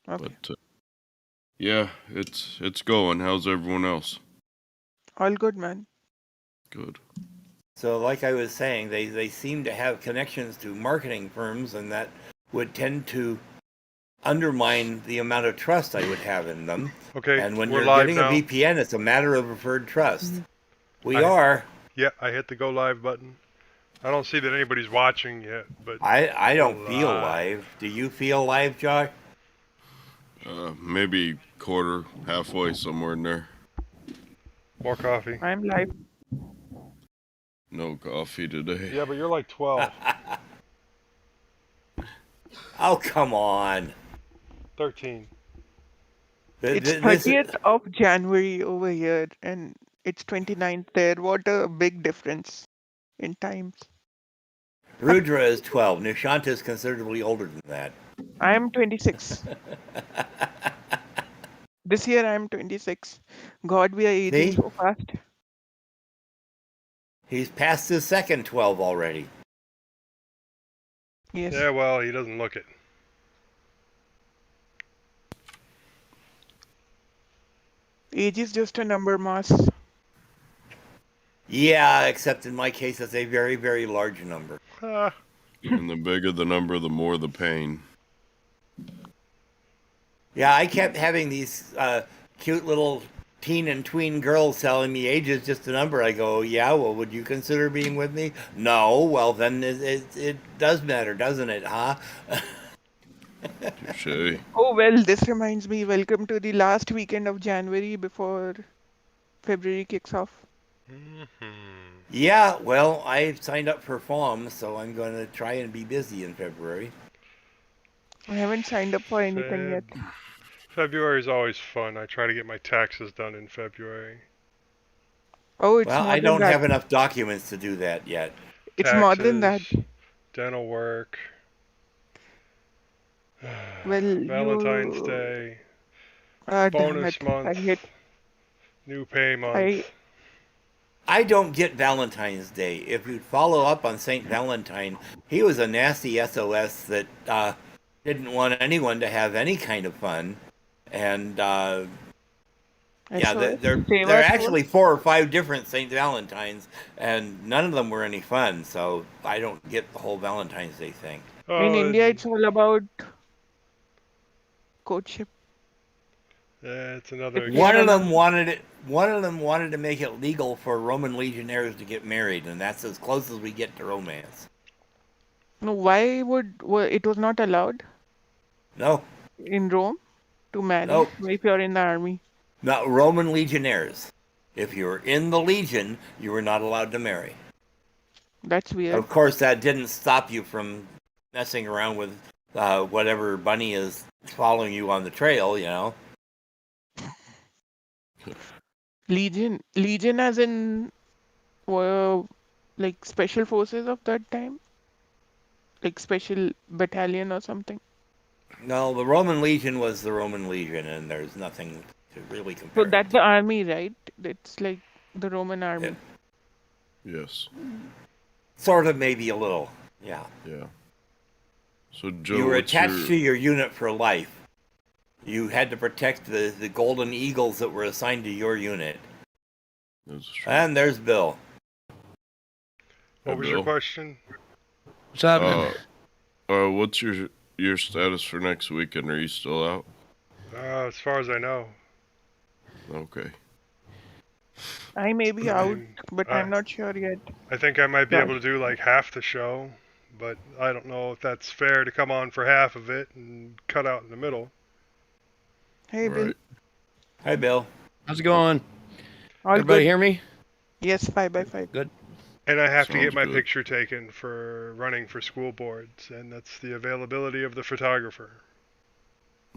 Okay. But yeah, it's going. How's everyone else? All good, man. Good. So like I was saying, they seem to have connections to marketing firms, and that would tend to undermine the amount of trust I would have in them. Okay, And when we're you're live getting now. a VPN, it's a matter of preferred trust. We I- are. Yeah, I hit the go live button. I don't see that anybody's watching yet, but I don't we're feel live. Do you feel live, Josh? Maybe quarter, halfway, somewhere in there. More coffee. I'm live. No coffee today. Yeah, but you're like 12. Oh, come on. 13. It's 30th of January over here, and it's 29th there. What a big difference in times. Rudra is 12. Nishanta is considerably older than that. I am 26. This year I am 26. God, we are aging so fast. He's past his second 12 already. Yes. Yeah, well, he doesn't look it. Age is just a number, Mas. Yeah, except in my case, it's a very, very large number. And the bigger the number, the more the pain. Yeah, I kept having these cute little teen and tween girls telling me age is just a number. I go, yeah, well, would you consider being with me? No, well, then it does matter, doesn't it, huh? Touche. Oh, well, this reminds me, welcome to the last weekend of January before February kicks off. Yeah, well, I signed up for FOM, so I'm going to try and be busy in February. I haven't signed up for anything yet. February is always fun. I try to get my taxes done in February. Oh, it's well, more I than don't that. have enough documents to do that yet. It's Taxes, more than that. Dental work. Well, Valentine's Day. Bonus month. New pay month. I don't get Valentine's Day. If you'd follow up on St. Valentine, he was a nasty SOS that didn't want anyone to have any kind of fun. And yeah, there are actually 4 or 5 different St. Valentines, and none of them were any fun. So I don't get the whole Valentine's Day thing. In India, it's all about courtship. Yeah, it's another. One of them wanted to make it legal for Roman legionnaires to get married, and that's as close as we get to romance. No, why would it was not allowed? No. In Rome, to marry. Nope. If you're in the army. Not Roman legionnaires. If you were in the legion, you were not allowed to marry. That's weird. Of course, that didn't stop you from messing around with whatever bunny is following you on the trail, you know. Legion as in like special forces of that time? Like special battalion or something? No, the Roman Legion was the Roman Legion, and there's nothing to really compare. So that's the army, right? It's like the Roman army. Yeah. Yes. Sort of, maybe a little. Yeah. Yeah. So Joe, you were attached to your unit for life. You had to protect the golden eagles that were assigned to your unit. That's true. And there's Bill. What was your question? What's happening? What's your status for next weekend? Are you still out? As far as I know. Okay. I may be out, but I'm not sure yet. I think I might be able to do like half the show, but I don't know if that's fair to come on for half of it and cut out in the middle. Hey, Bill. Hi, Bill. How's it going? All Everybody good. hear me? Yes, 5x5. Good. And I have to get my good. picture taken for running for school boards, and that's the availability of the photographer.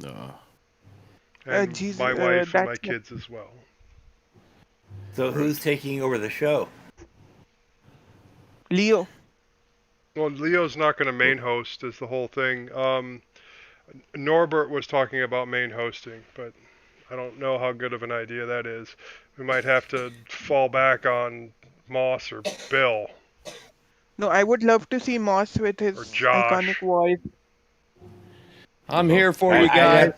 And my wife and my kids as well. So who's taking over the show? Leo. Well, Leo's not going to main host is the whole thing. Norbert was talking about main hosting, but I don't know how good of an idea that is. We might have to fall back on Moss or Bill. No, I would love to see Moss with his iconic voice. I'm here for you guys.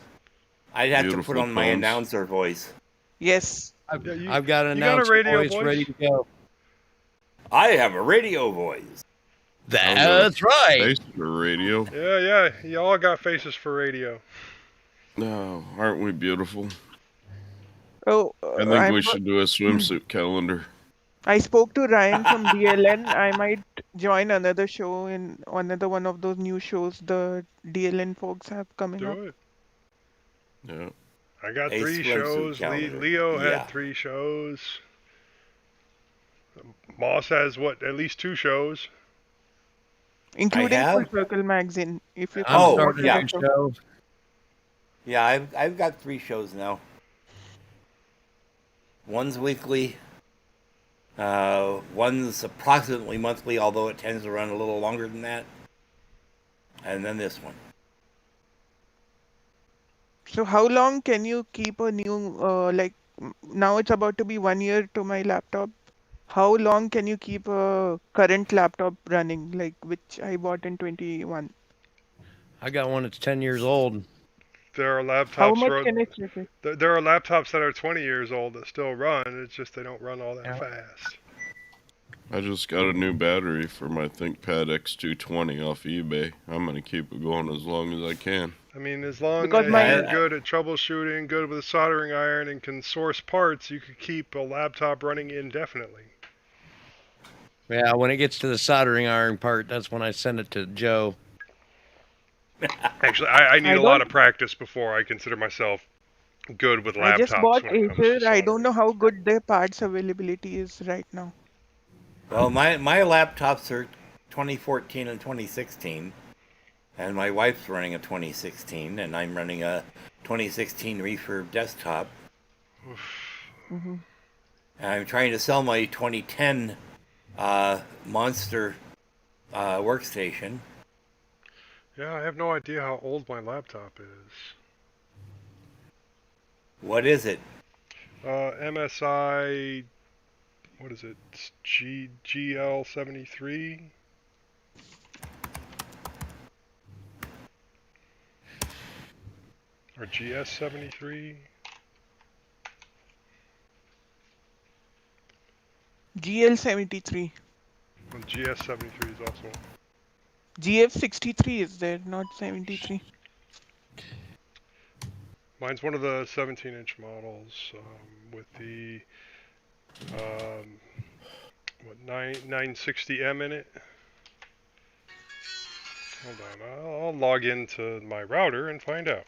I'd have to Beautiful put on my tones. announcer voice. Yes. Yeah, I've got an you got a announcer radio voice ready to go. I have a radio voice. That's right. Face for radio. Yeah, y'all got faces for radio. No, aren't we beautiful? Oh, I think we should do a swimsuit calendar. I spoke to Ryan from DLN. I might join another show in another one of those new shows the DLN folks have coming up. Do it. Yeah. I got A 3 swimsuit shows. calendar. Leo Yeah. had 3 shows. Moss has at least 2 shows. Including have? Full Circle Magazine. If you I'm Oh, starting yeah. a show. Yeah, I've got 3 shows now. One's weekly. One's approximately monthly, although it tends to run a little longer than that. And then this one. So how long can you keep a new now it's about to be 1 year to my laptop. How long can you keep a current laptop running, like which I bought in 21? I got one that's 10 years old. There are How laptops. much can I check it? There are laptops that are 20 years old that still run. It's just they don't run all that Yeah. fast. I just got a new battery for my ThinkPad X220 off eBay. I'm going to keep it going as long as I can. I mean, as long Because as my- you're good at troubleshooting, good with a soldering iron, and can source parts, you could keep a laptop running indefinitely. Yeah, when it gets to the soldering iron part, that's when I send it to Joe. Actually, I need I a lot don't- of practice before I consider myself good with laptops. I just bought when it comes to Acer. I don't soldering. know how good their parts availability is right now. Well, my laptops are 2014 and 2016. And my wife's running a 2016, and I'm running a 2016 refurb desktop. Mhm. And I'm trying to sell my 2010 Monster workstation. Yeah, I have no idea how old my laptop is. What is it? MSI, what is it? It's GL73? Or GS73? GL73. Well, GS73 is also. GF63 is there, not 73. Mine's one of the 17-inch models with the 960M in it. Hold on, I'll log into my router and find out.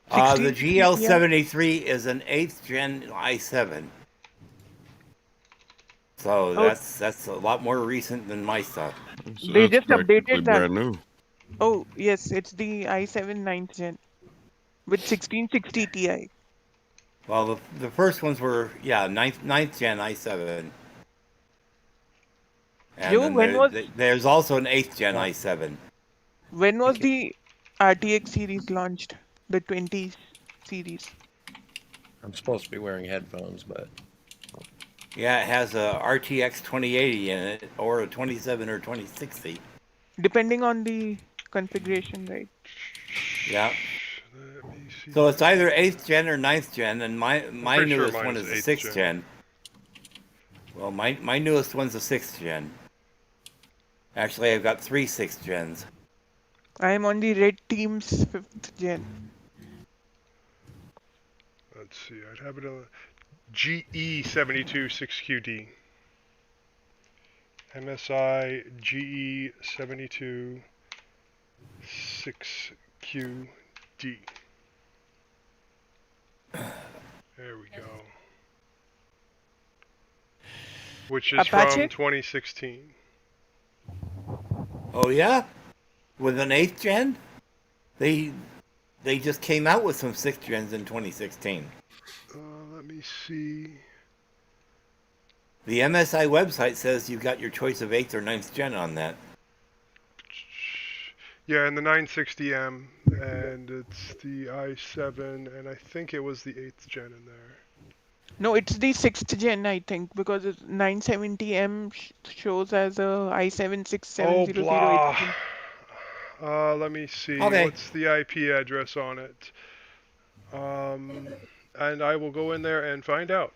The GL73 is an 8th gen i7. So that's a lot more recent than my stuff. So They that's just updated practically that. brand new. Oh, yes, it's the i7 9th gen with 1660 Ti. Well, the first ones were, 9th gen i7. And Joe, then when was- there's also an 8th gen i7. When was the RTX series launched? The 20 series. I'm supposed to be wearing headphones, but Yeah, it has a RTX 2080 in it, or a 27 or 2060. Depending on the configuration, right? Yeah. Let me see. So it's either 8th gen or 9th gen, and my pretty sure newest mine one is is the 8th 6th gen. Well, my newest one's the 6th gen. Actually, I've got 3 6th gens. I am on the Red Team's 5th gen. Let's see, I'd have it on GE72 6QD. MSI GE72 6QD. There we go. Which is Apache? from 2016. Oh yeah, with an 8th gen, they just came out with some 6th gens in 2016. Let me see. The MSI website says you've got your choice of 8th or 9th gen on that. Yeah, and the 960M, and it's the i7, and I think it was the 8th gen in there. No, it's the 6th gen, I think, because it's 970M shows as a i7 Oh, 6700. blah. Let me see. Okay. What's the IP address on it? And I will go in there and find out.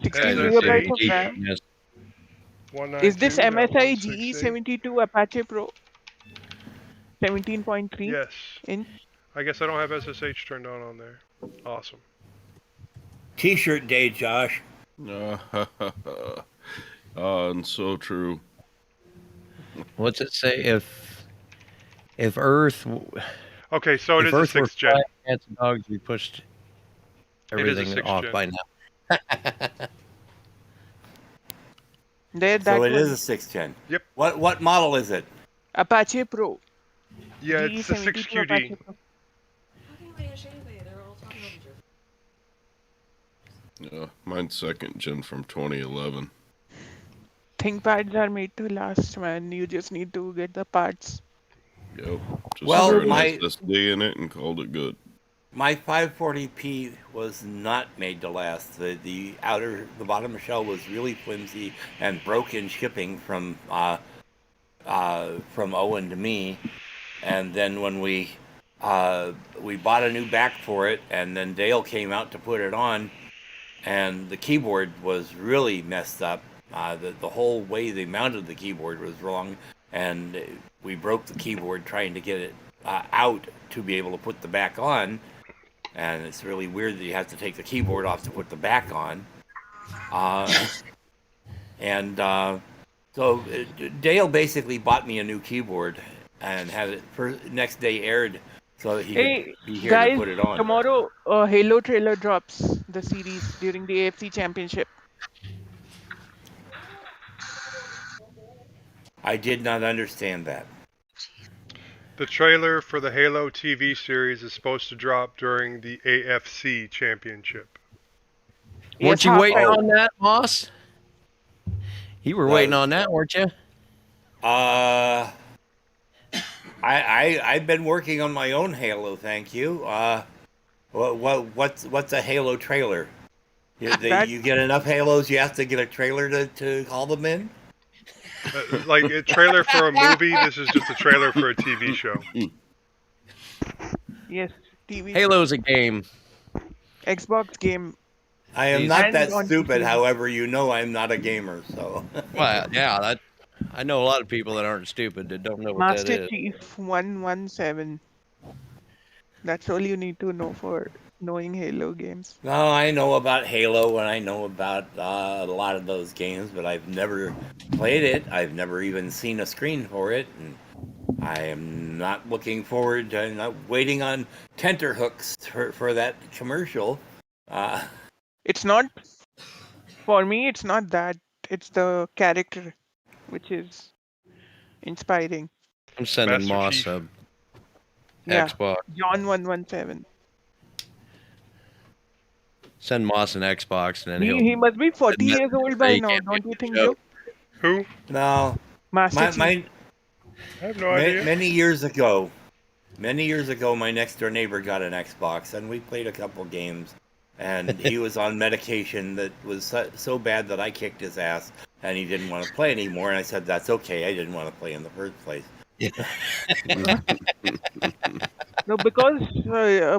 16 Guys are gigabytes very of deep RAM. in this. Is this MSI 192.168. GE72 Apache Pro 17.3 Yes. inch? I guess I don't have SSH turned on there. Awesome. T-shirt day, Josh. And so true. What's it say? If Earth Okay, so it if is a Earth were 6th gen. flying cats and dogs, we pushed It is a everything 6th off gen. by now. There, So that it is one. a 6th gen. Yep. What model is it? Apache Pro. Yeah, it's the GE72 Apache 6QD. Pro. Mine's 2nd gen from 2011. ThinkPads are made to last, man. You just need to get the parts. Yep. Just Well, threw an my- SSD in it and called it good. My 540p was not made to last. The bottom shell was really flimsy and broke in shipping from Owen to me. And then when we bought a new back for it, and then Dale came out to put it on, and the keyboard was really messed up. The whole way they mounted the keyboard was wrong, and we broke the keyboard trying to get it out to be able to put the back on. And it's really weird that you have to take the keyboard off to put the back on. So Dale basically bought me a new keyboard and had it next day aired so that he Hey, could be here guys, to put it on. tomorrow Halo trailer drops, the series, during the AFC Championship. I did not understand that. The trailer for the Halo TV series is supposed to drop during the AFC Championship. Weren't Yes, you waiting halftime. on that, Moss? You were waiting on that, weren't you? I've been working on my own Halo, thank you. What's a Halo trailer? You get enough Halos, you have to get a trailer to haul them in? Like a trailer for a movie, this is just a trailer for a TV show. Yes, TV. Halo's a game. Xbox game. I am Jeez. not And that on stupid, PC. however, you know I'm not a gamer, so. Well, yeah, I know a lot of people that aren't stupid that don't know what that Master is. Chief 117. That's all you need to know for knowing Halo games. No, I know about Halo and I know about a lot of those games, but I've never played it. I've never even seen a screen for it, and I am not looking forward to not waiting on tenterhooks for that commercial. It's not, for me, it's not that. It's the character, which is inspiring. I'm sending Master Moss Chief. a Yeah. Xbox. John 117. Send Moss an Xbox, and then He must be 40 admit years old that by he now, can't don't be you think, Joe. Joe? Who? No, Master Chief. my I have no idea. many years ago, my next door neighbor got an Xbox, and we played a couple games. And he was on medication that was so bad that I kicked his ass, and he didn't want to play anymore. And I said, "That's okay. I didn't want to play in the first place." No, because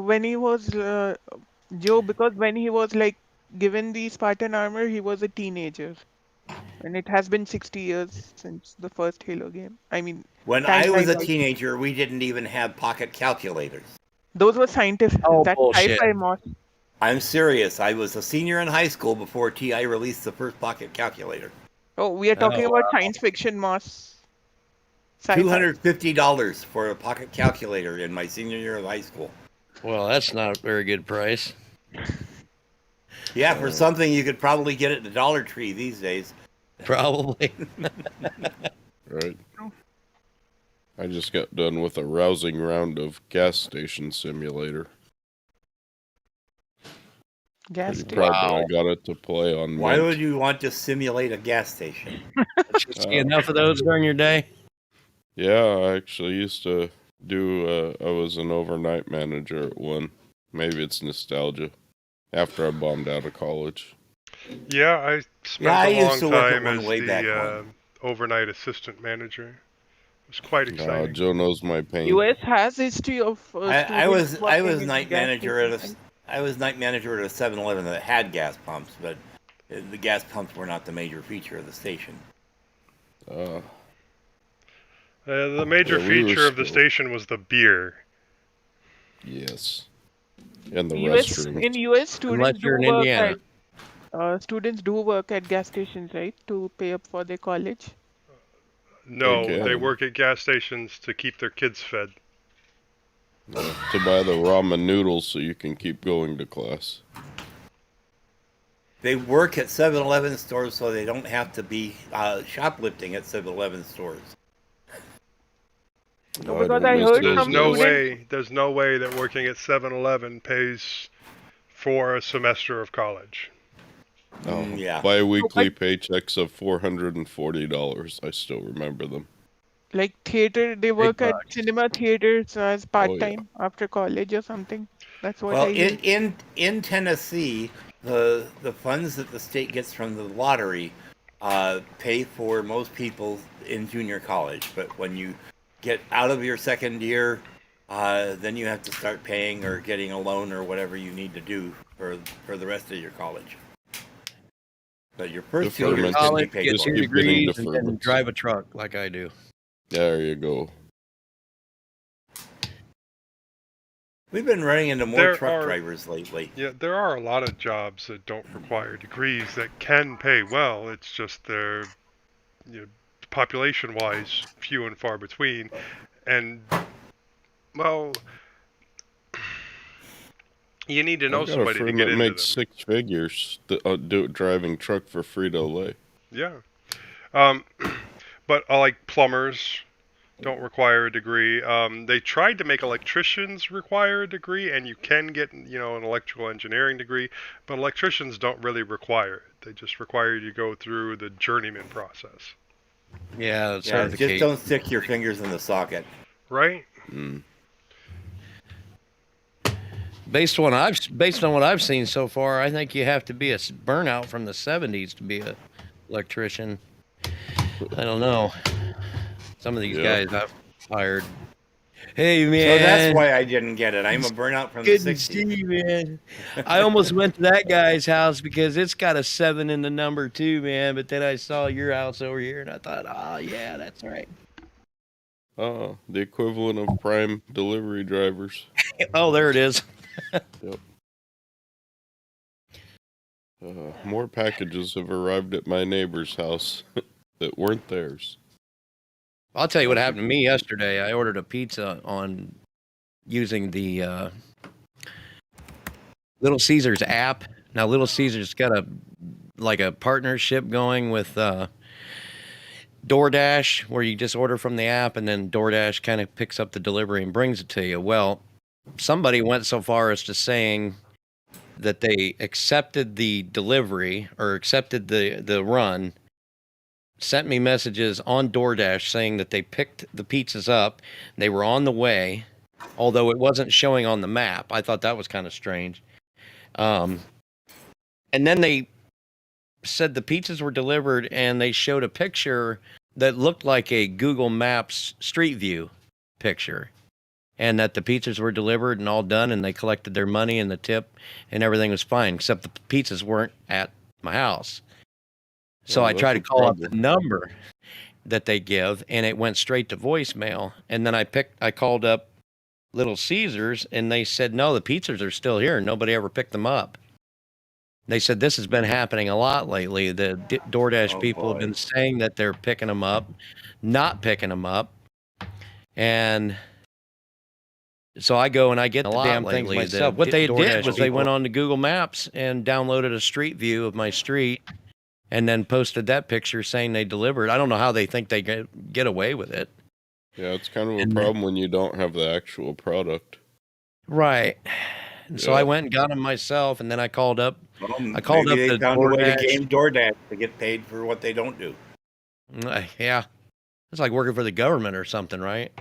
when he was Joe, because when he was like given the Spartan armor, he was a teenager, and it has been 60 years since the first Halo game. I mean, When I was a timeline-wise. teenager, we didn't even have pocket calculators. Those were scientific. Oh, That's bullshit. sci-fi, Moss. I'm serious. I was a senior in high school before TI released the first pocket calculator. Oh, we are talking Oh, about science fiction, Moss. Sci-fi. $250 for a pocket calculator in my senior year of high school. Well, that's not a very good price. Yeah, for something you could probably get at the Dollar Tree these days. Probably. Right. I just got done with a rousing round of gas station simulator. Gas Pretty station. proud that Wow. I got it to play on Why Mint. would you want to simulate a gas station? Did you see enough of those during your day? Yeah, I actually used to do, I was an overnight manager at one. Maybe it's nostalgia. After I bombed out of college. Yeah, I spent Yeah, I a long used to work at time one as way back the when. overnight assistant manager. was quite exciting. Joe knows my pain. US has history of I students was working in night gas manager at stations. I was night manager at a 7-Eleven that had gas pumps, but the gas pumps were not the major feature of the station. The major Yeah, we were feature of the still- station was the beer. Yes. And the US restrooms. in US students Unless you're do in work Indiana. at students do work at gas stations, right, to pay up for their college. No, They they can. work at gas stations to keep their kids fed. To buy the ramen noodles so you can keep going to class. They work at 7-Eleven stores so they don't have to be shoplifting at 7-Eleven stores. No, I because don't I miss heard those from days. There's no way that working at 7-Eleven pays for a semester of college. Oh, Yeah. Bi-weekly paychecks of $440. I still remember them. like theater, they work at bucks. cinema theaters as Oh, part-time after college or something. That's what Well, I hear. in Tennessee, the funds that the state gets from the lottery pay for most people in junior college. But when you get out of your second year, then you have to start paying or getting a loan or whatever you need to do for the rest of your college. But your first 2 years Deferment. can be College, paid get Just for. 2 keep getting degrees, and then deferments. drive a truck like I do. There you go. We've been running into more There truck are- drivers lately. Yeah, there are a lot of jobs that don't require degrees that can pay well. It's just they're, population-wise, few and far between. And, well, you need to know I've got a somebody to friend get that into makes them. 6 figures driving truck for Frito-Lay. Yeah. But like plumbers don't require a degree. They tried to make electricians require a degree, and you can get, an electrical engineering degree, but electricians don't really require it. They just require you to go through the journeyman process. Yeah, Yeah, just certification. don't stick your fingers in the socket. Right? Mm. Based on what I've seen so far, I think you have to be a burnout from the 70s to be a electrician. I don't know. Some of these Yeah. guys I've hired. Hey man, So that's why I didn't get it. I'm a burnout from the good to 60s. see you, man. I almost went to that guy's house because it's got a 7 in the number too, man. But then I saw your house over here, and I thought, oh yeah, that's right. The equivalent of prime delivery drivers. Oh, there it is. Yep. More packages have arrived at my neighbor's house that weren't theirs. I'll tell you what happened to me yesterday. I ordered a pizza on using the Little Caesars app. Now, Little Caesars got a partnership going with DoorDash, where you just order from the app, and then DoorDash kind of picks up the delivery and brings it to you. Well, somebody went so far as to saying that they accepted the delivery or accepted the run, sent me messages on DoorDash saying that they picked the pizzas up, they were on the way, although it wasn't showing on the map. I thought that was kind of strange. And then they said the pizzas were delivered, and they showed a picture that looked like a Google Maps Street View picture, and that the pizzas were delivered and all done, and they collected their money and the tip, and everything was fine, except the pizzas weren't at my house. So Oh, I that's tried a to call up the problem. number that they give, and it went straight to voicemail. And then I called up Little Caesars, and they said, no, the pizzas are still here. Nobody ever picked them up. They said this has been happening a lot lately. The DoorDash Oh, people have boy. been saying that they're picking them up, not picking them up. And so I go and I get the damn things myself. What they did was they went on to Google Maps and downloaded a street view of my street and then posted that picture saying they delivered. I don't know how they think they get away with it. Yeah, it's kind of a And- problem when you don't have the actual product. Right. And so Yeah. I went and got them myself, and then I called up. Well, I called maybe up they the found a way to DoorDash. game DoorDash to get paid for what they don't do. Yeah. It's like working for the government or something, right?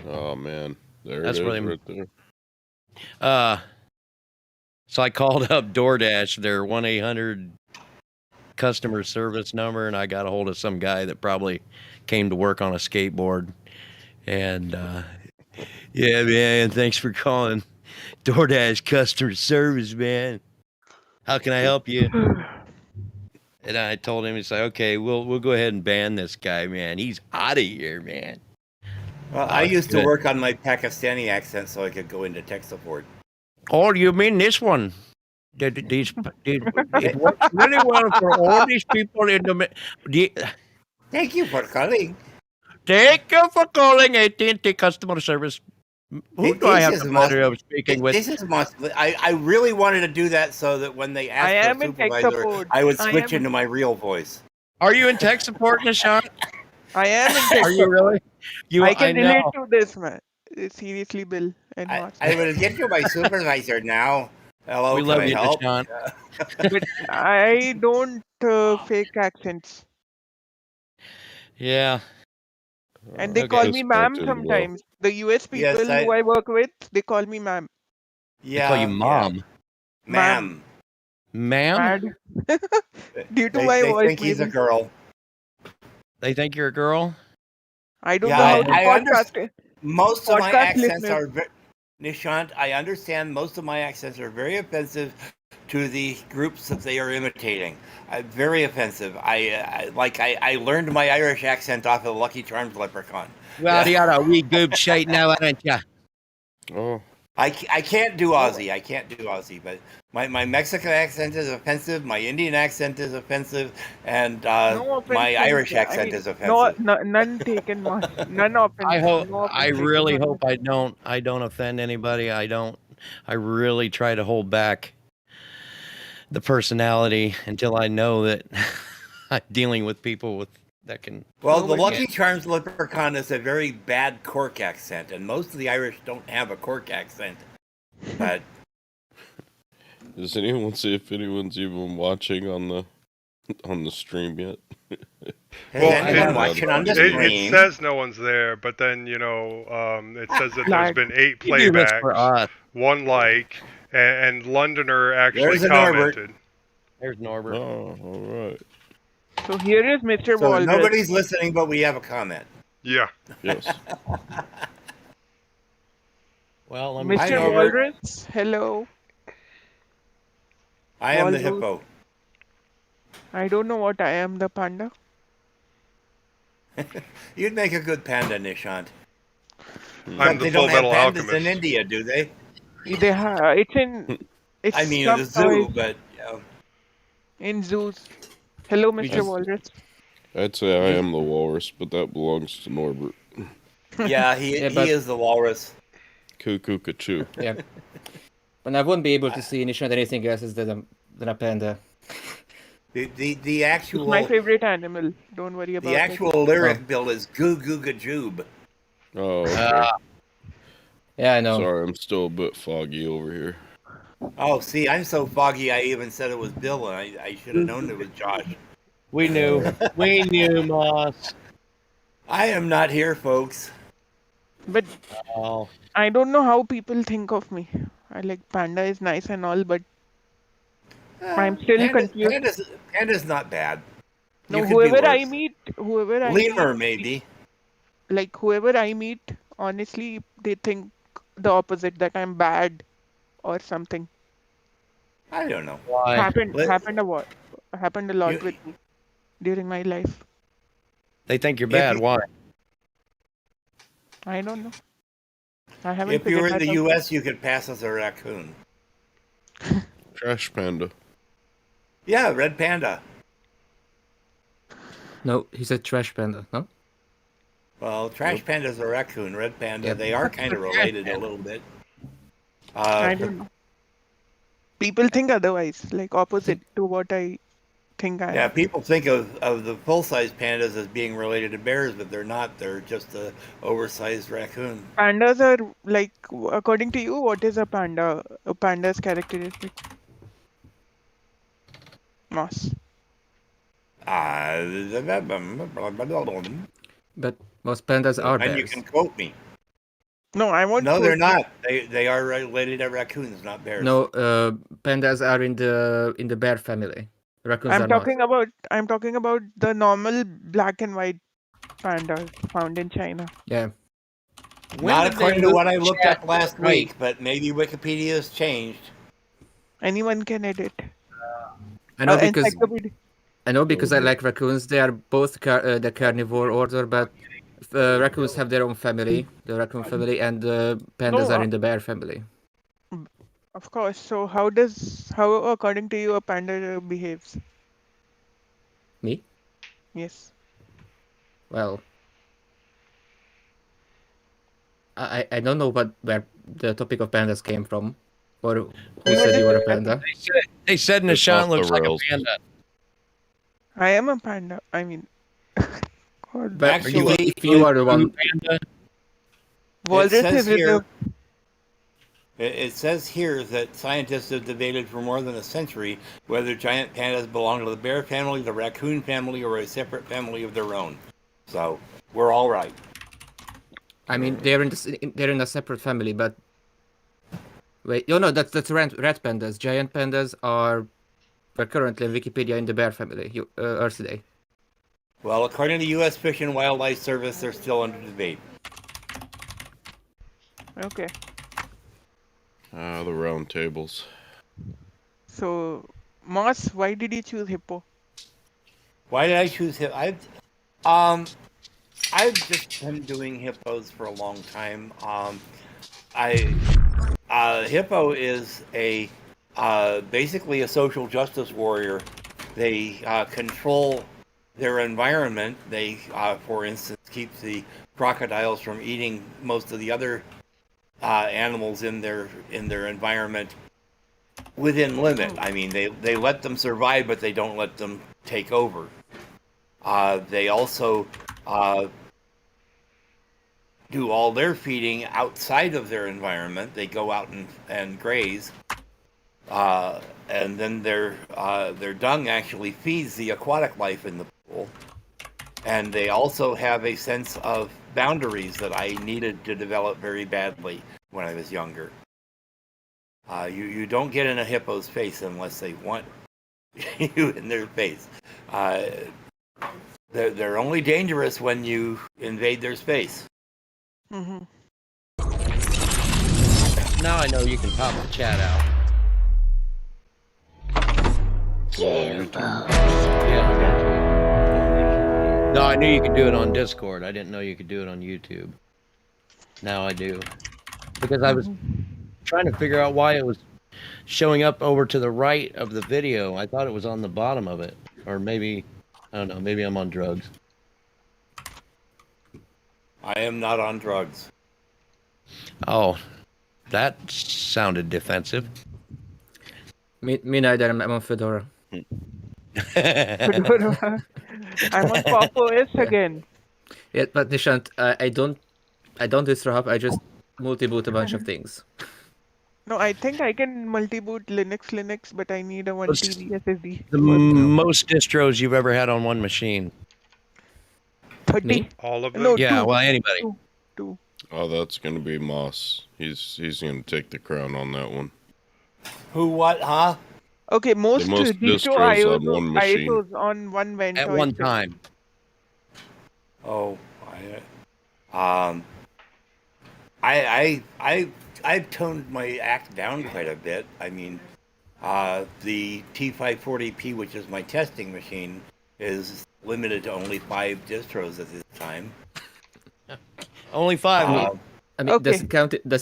Oh man, there That's it is really- right there. So I called up DoorDash, their 1-800 customer service number, and I got a hold of some guy that probably came to work on a skateboard. And yeah, man, thanks for calling DoorDash customer service, man. How can I help you? And I told him, he's like, okay, we'll go ahead and ban this guy, man. He's out of here, man. Well, Oh, I it's used to good. work on my Pakistani accent so I could go into tech support. Oh, you mean this one? It works really well for all these people in the. Thank you for calling. Thank you for calling AT&T customer service. Who do I This have is the most- pleasure of speaking with? This is mostly. I really wanted to do that so that when they I asked am for a in tech supervisor, support. I would I switch am- into my real voice. Are you in tech support, Nishant? I am in tech Are you support. really? I can relate know. to this, man. Seriously, Bill and Moss. I will get you my supervisor now. Hello, We can love I you, help? Nishant. But I don't fake accents. Yeah. And they Okay. call me ma'am Disconnected, well. sometimes. The US people Yes, who I work with, they call me ma'am. They call you mom. Ma'am. Ma'am? Mad. Due to my They voice, think he's a maybe. girl. They think you're a girl? I don't Yeah, know how to I podcast. Most of my Podcast accents listeners. are Nishant, I understand most of my accents are very offensive to the groups that they are imitating. Very offensive. I learned my Irish accent off of the Lucky Charms leprechaun. Well, you're a wee goob shite now, aren't you? Oh, I can't do Aussie. I can't do Aussie, but my Mexican accent is offensive. My Indian accent is offensive, and No offense, my friends. Irish I accent mean, is offensive. none taken, Moss. None offense. I hope. No offense I taken, really Moss. hope I don't offend anybody. I really try to hold back the personality until I know that I'm dealing with people that can. Well, the Nobody- Lucky Charms leprechaun is a very bad Cork accent, and most of the Irish don't have a Cork accent. But does anyone see if anyone's even watching on the stream yet? has Well, anyone it- watching on the It stream? says no one's there, but then it says that there's Lag. been 8 You do this for playbacks, us. 1 like, and Londoner actually There's a Norbert. commented. There's Norbert. Oh, all right. So here is Mr. So Walrus. nobody's listening, but we have a comment. Yeah. Yes. Well, let me. Hi, Mr. Norbert. Walrus, hello. I am the Walrus. hippo. I don't know what I am, the panda. You'd make a good panda, Nishant. I'm But the they Full don't have Metal pandas Alchemist. in India, do they? They it's in. It's I mean, stuffed the zoo, toys but in zoos. Hello, Mr. just- Walrus. I'd say I am the walrus, but that belongs to Norbert. yeah, he Yeah, but- he is the walrus. Cuckoo cachoo. Yeah. But I wouldn't be able to see Nishant anything else than a panda. The It's actual my favorite animal. Don't worry about the it. actual lyric bill is goo goo gajoob. Oh, okay. Yeah, I know. Sorry, I'm still a bit foggy over here. Oh, see, I'm so foggy. I even said it was Bill, and I should have known it was Josh. We knew. We knew, Moss. I am not here, folks. But Oh, I don't know how people think of me. I like panda is nice and all, but I'm still confused. Panda's not bad. No, You could be whoever I worse. meet, whoever I Lemur, meet, maybe. like whoever I meet, honestly, they think the opposite, that I'm bad or something. I don't know. why? Happened Let- happened a lot You- with me during my life. They think you're If bad. you- Why? I don't know. I haven't If you were figured in that the out. U.S., you could pass as a raccoon. Trash panda. Yeah, red panda. No, he said trash panda. No. Well, trash panda's a raccoon. Red panda, Yeah. they are kind of related a little bit. I don't know. People think otherwise, like opposite to what I think I Yeah, am. people think of the full-size pandas as being related to bears, but they're not. They're just a oversized raccoon. Pandas are like, according to you, what is a panda? A panda's characteristic? Moss. And But most pandas are you bears. can quote me. No, I want. No, to- they're not. They are related to raccoons, not bears. No, pandas are in the bear family. Raccoons are I'm talking about the normal black and white pandas found in China. not. Yeah. When Not did they according to move what I the looked chat up last right? week, but maybe Wikipedia has changed. Anyone can edit. I know because Encyclopedia. I like raccoons. They are both the carnivore order, but raccoons have their own family, the raccoon family, and pandas No, are in the bear family. of course. So how according to you a panda behaves? Me? Yes. Well, I don't know where the topic of pandas came from, or who We were said you just were a discussing. panda. They said It's Nishan off the looks like a rails. panda. I am a panda. I mean, God, But Actually, if you are the one, Panda. walrus says is here- reserved. It says here that scientists have debated for more than a century whether giant pandas belong to the bear family, the raccoon family, or a separate family of their own. So we're all right. I mean, they're in a separate family, but wait, no, that's rat pandas. Giant pandas are currently in Wikipedia in the bear family. Earth Day. Well, according to U.S. Fish and Wildlife Service, they're still under debate. Okay. The round tables. So, Moss, why did you choose hippo? Why did I choose him? I've just been doing hippos for a long time. Hippo is basically a social justice warrior. They control their environment. They, for instance, keep the crocodiles from eating most of the other animals in their environment within limit. I mean, they let them survive, but they don't let them take over. They also do all their feeding outside of their environment. They go out and graze, and then their dung actually feeds the aquatic life in the pool. And they also have a sense of boundaries that I needed to develop very badly when I was younger. You don't get in a hippo's face unless they want you in their face. They're only dangerous when you invade their space. Mm-hmm. Now I know you can pop the chat out. Yeah. No, I knew you could do it on Discord. I didn't know you could do it on YouTube. Now I do. Because I was trying to figure out why it was showing up over to the right of the video. I thought it was on the bottom of it. Or maybe, I don't know, maybe I'm on drugs. I am not on drugs. Oh, that sounded defensive. Me neither. I'm on Fedora. I'm on Pop OS again. Yeah, but Nishant, I don't distro hop. I just multi-boot a bunch of things. No, I think I can multi-boot Linux, but I need a 1 TB SSD. The most distros you've ever had on one machine. 30? Me? All of them? No, Yeah, two. well, anybody. Two. Oh, that's gonna be Moss. He's gonna take the crown on that one. Who? What? Huh? Okay, most most distro distros on one machine. ISOs on one vent. At one time. Oh, I've toned my act down quite a bit. I mean, the T540P, which is my testing machine, is limited to only 5 distros at this time. Only 5. I mean, Okay. does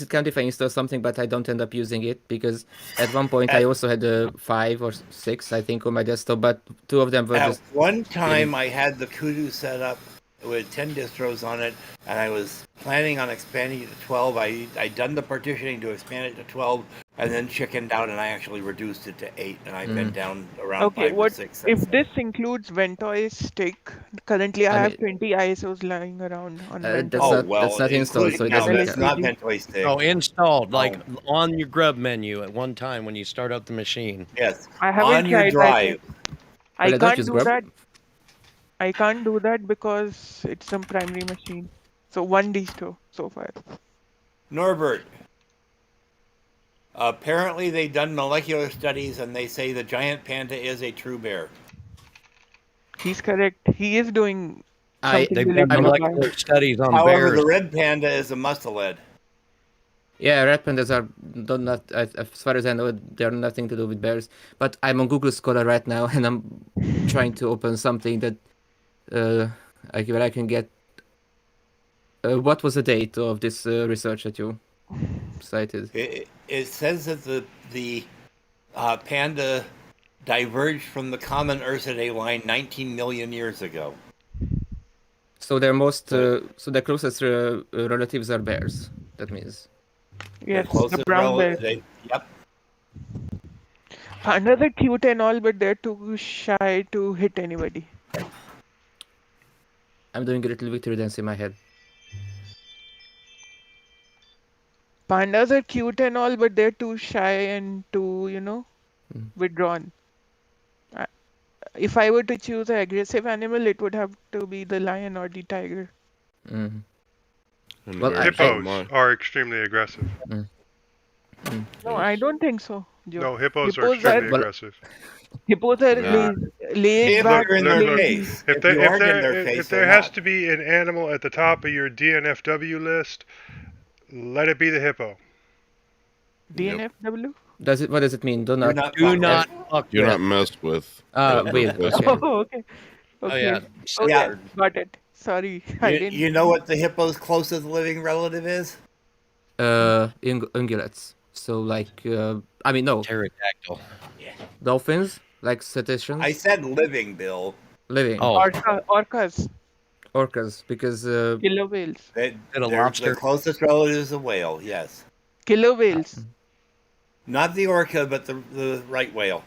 it count if I install something but I don't end up using it? Because at one point I also had 5 or 6, I think, on my desktop, but 2 of them were At just. one time, I had the Kudu set up with 10 distros on it, and I was planning on expanding it to 12. I'd done the partitioning to expand it to 12, and then chickened out, and I actually reduced it to 8, and I've been down around Okay, 5 what or 6. if this includes Ventoy stick? Currently, I I have mean- 20 ISOs lying around on Ventoy. That's not installed, so it no, doesn't that's count. not Ventoy stick. Oh, installed, like on your grub menu at one time when you start up the machine. Yes, I haven't on your tried that drive. yet. Well, I I don't can't use do grub. that. I can't do that because it's some primary machine. So 1 distro so far. Norbert, apparently they've done molecular studies, and they say the giant panda is a true bear. He's correct. He is doing Something They've related done to molecular biology. studies on However, bears. the red panda is a mustelid. Yeah, red pandas are not, as far as I know, they're nothing to do with bears. But I'm on Google Scholar right now, and I'm trying to open something that where I can get. What was the date of this research that you cited? It says that the panda diverged from the common Ursidae line 19 million years ago. So their so their closest relatives are bears. That means. Their Yes, the closest brown bear. relative. Yep. Pandas are cute and all, but they're too shy to hit anybody. I'm doing a little victory dance in my head. Pandas are cute and all, but they're too shy and too, withdrawn. Uh, If I were to choose an aggressive animal, it would have to be the lion or the tiger. Mm. And Well, bears I- don't Hippos mind. are extremely aggressive. No, I Yes. don't think so, Joe. No, hippos are Hippos extremely Well- aggressive. Hippos are Nah. laid If back, you're in their Look, lazy. face, If, if there, you if, aren't in there, their if face, there they're has not. to be an animal at the top of your DNFW list, let it be the hippo. DNFW? What does it mean? Do Do not. not Do fuck not with. fuck Do with. not mess with. With. Yes. Okay. Oh, okay. Oh yeah. Okay. Yeah. Okay. Got it. Sorry. I You, didn't. you know what the hippo's closest living relative is? Ungulates. So like, I mean, no, Pterodactyl. dolphins, like cetaceans, I said living, Bill. living. Oh, Orcas. Orcas, because Killer whales. They, Is it a they're lobster? the closest relative is a whale. Yes, Killer whales. not the orca, but the right whale.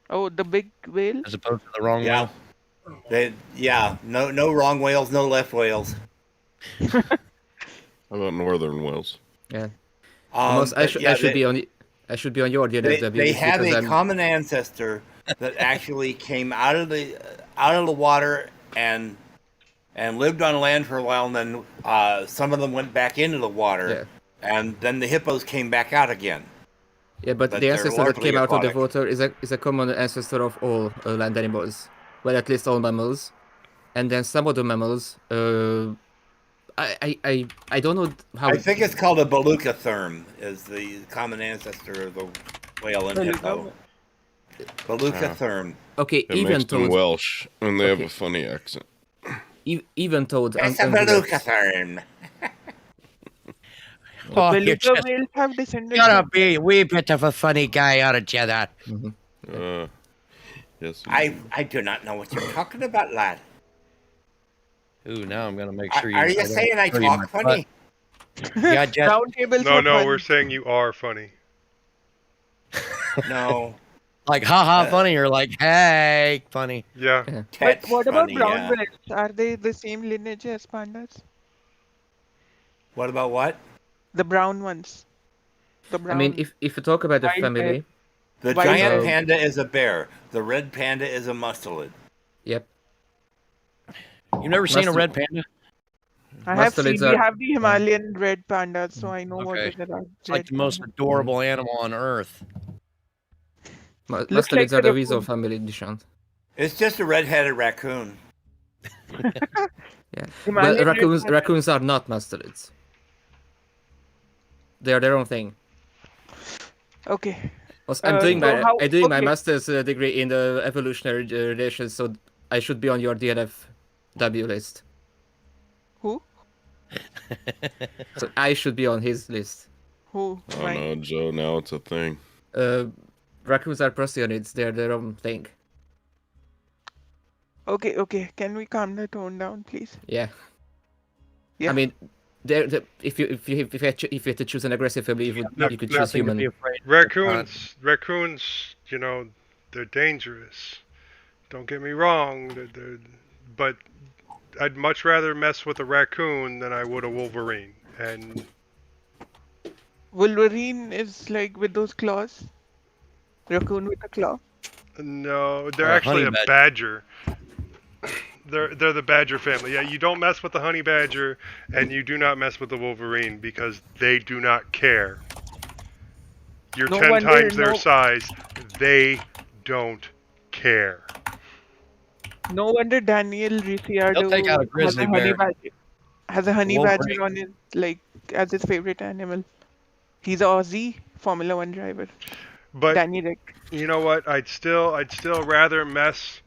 Oh, the big whale. as opposed to the wrong Yeah. whale. No wrong whales, no left whales. How about northern whales? yeah. Almost, I should be on. I should be on your DNFW. They list have because a I'm- common ancestor that actually came out of the water and lived on land for a while, and then some of them went back into the water, Yeah. and then the hippos came back out again. Yeah, but But the they're ancestor that largely came out of the aquatic. water is a common ancestor of all land animals. Well, at least all mammals, and then some of the mammals. I don't know how. I think it's called a belucatherm, is the common ancestor of the whale and hippo. Belucatherm. Okay, It even makes them toads. Welsh, and they have Okay. a funny accent. Even toads. It's a ungulates. belucatherm. Oh, you're Beluga just whales have descended gotta from be a wee bit of a funny guy, aren't you? That. Yes. I do not know what you're talking about, lad. Ooh, now I'm gonna make Are, sure are you don't saying I dirty my talk funny? butt. Yeah, Jeff. Roundtables No, are no, fun. we're saying you are funny. No. Like haha funny or like hey funny. Yeah. But That's what about funny, brown yeah. whales? Are they the same lineage as pandas? What about what? The brown ones. The I brown. mean, if you talk about the Wild family, The Why giant is- panda is a bear. The red panda is a mustelid. yep. You've never seen a Must- red panda? I have seen. mustelids We are- have the Himalayan red pandas, so I know what Okay. is a It's like red the most panda. adorable animal on earth. Looks Mustelids like are a the raccoon. weasel family, Dishant. It's just a red-headed raccoon. Yeah. But Himalayan red panda. raccoons are not mustelids. They are their own thing. Okay. Also, I'm So doing my okay. master's degree in the evolutionary relations, so I should be on your DNFW list. Who? So I should be on his list. Who? Oh Mine? no, Joe. Now it's a thing. Raccoons are procyonids. They're their own thing. Okay, okay. Can we calm the tone down, please? Yeah. Yeah. I mean, if you had to choose an aggressive family, you could choose Nothing to be human. afraid of. Raccoons, you know, they're dangerous. Don't get me wrong, but I'd much rather mess with a raccoon than I would a wolverine. And Wolverine is like with those claws. Raccoon with a claw. no, they're Or a actually honey a badger. They're the badger family. Yeah, you don't mess with the honey badger, and you do not mess with the wolverine because they do not care. You're No 10 wonder times their no- size. They don't care. No wonder Daniel He'll take out a Ricciardo grizzly bear. has a honey badger Wolverine. on his like as his favorite animal. He's a Aussie Formula One driver. But Danny Rick. you know what? I'd still rather mess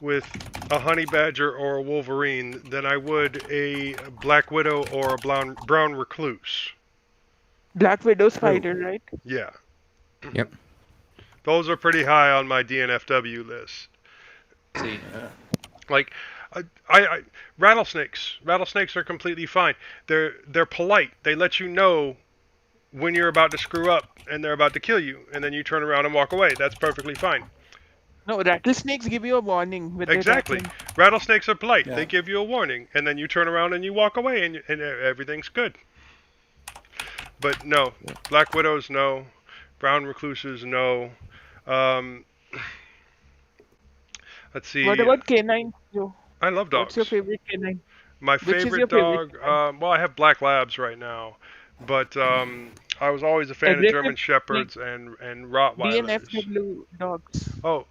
with a honey badger or a wolverine than I would a black widow or a brown recluse. Black Widow True. spider, right? Yeah, Yep. those are pretty high on my DNFW list. See, Like, I rattlesnakes. Rattlesnakes are completely fine. They're polite. They let you know when you're about to screw up and they're about to kill you, and then you turn around and walk away. That's perfectly fine. No, rattlesnakes give you a warning with Exactly. their rattling. Rattlesnakes are polite. Yeah. They give you a warning, and then you turn around and you walk away, and everything's good. But no, black widows, no. Brown recluses, no. Um, let's see. What about canines, Joe? I love dogs. What's your favorite canine? My Which is favorite your favorite dog, well, I have black labs right now, but I was always a fan of Aggressive, German Shepherds and Rottweilers. DNFW dogs. Oh,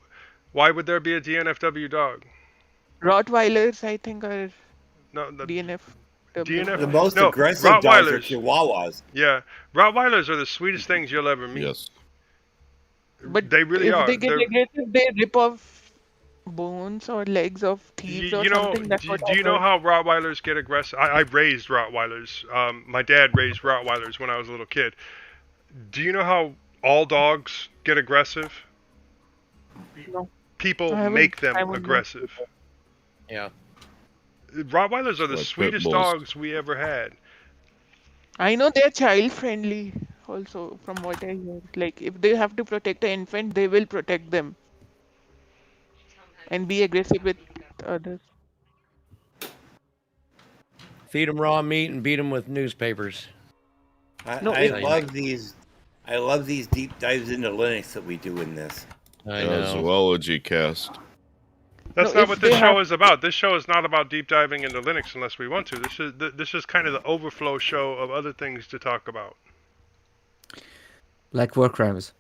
why would there be a DNFW dog? Rottweilers, I think, are No, the DNFW. DNF. The most No, aggressive dogs are Rottweilers. Chihuahuas. Yeah, Rottweilers are the sweetest things you'll ever meet. Yes. But They really if are. they get They're- aggressive, they rip off bones or legs of thieves or you know, something. That's do, what do I you know heard. how Rottweilers get aggressive? I raised Rottweilers. My dad raised Rottweilers when I was a little kid. Do you know how all dogs get aggressive? No. People I haven't- make them I wouldn't know. aggressive. yeah. Rottweilers are the Like pit sweetest bulls. dogs we ever had. I know they're child friendly also, from what I hear. Like, if they have to protect an infant, they will protect them and be aggressive with others. Feed them raw meat and beat them with newspapers. No, I if- love these. I love these deep dives into Linux that we do in this. I know. Zoology cast. That's No, not if what this they show have- is about. This show is not about deep diving into Linux unless we want to. This is kind of the overflow show of other things to talk about. Like war crimes.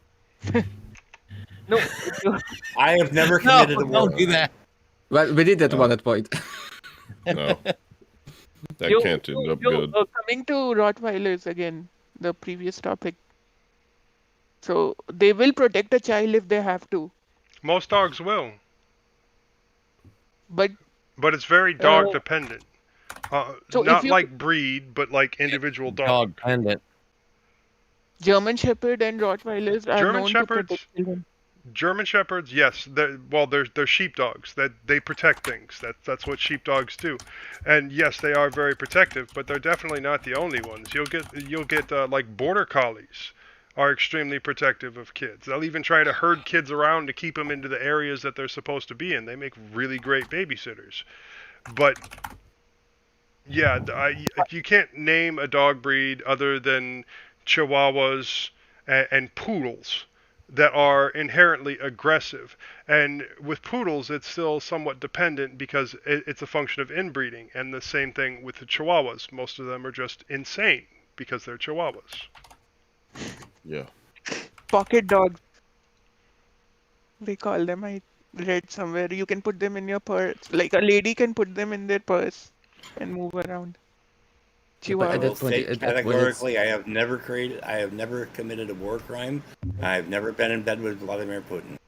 No, I have never No, committed a war don't do that. Well, we did that one at point. No. That Yo, can't end up yo, good. coming to Rottweilers again, the previous topic. So they will protect a child if they have to, Most dogs will, but but it's very dog dependent. so if Not you- like breed, but like individual dog. Dog pendant. German Shepherd and Rottweilers are German known Shepherds? to protect children. German Shepherds, yes. They're sheepdogs. That they protect things. That's what sheepdogs do. And yes, they are very protective, but they're definitely not the only ones. You'll get like border collies are extremely protective of kids. They'll even try to herd kids around to keep them into the areas that they're supposed to be in. They make really great babysitters. But yeah, you can't name a dog breed other than Chihuahuas and poodles that are inherently aggressive. And with poodles, it's still somewhat dependent because it's a function of inbreeding. And the same thing with the Chihuahuas. Most of them are just insane because they're Chihuahuas. Yeah. Pocket dogs, they call them. I read somewhere. You can put them in your purse. Like a lady can put them in their purse and move around. But Chihuahua. at I will that point, state at that point, categorically, I have never committed a war crime. I have never been in bed with Vladimir Putin.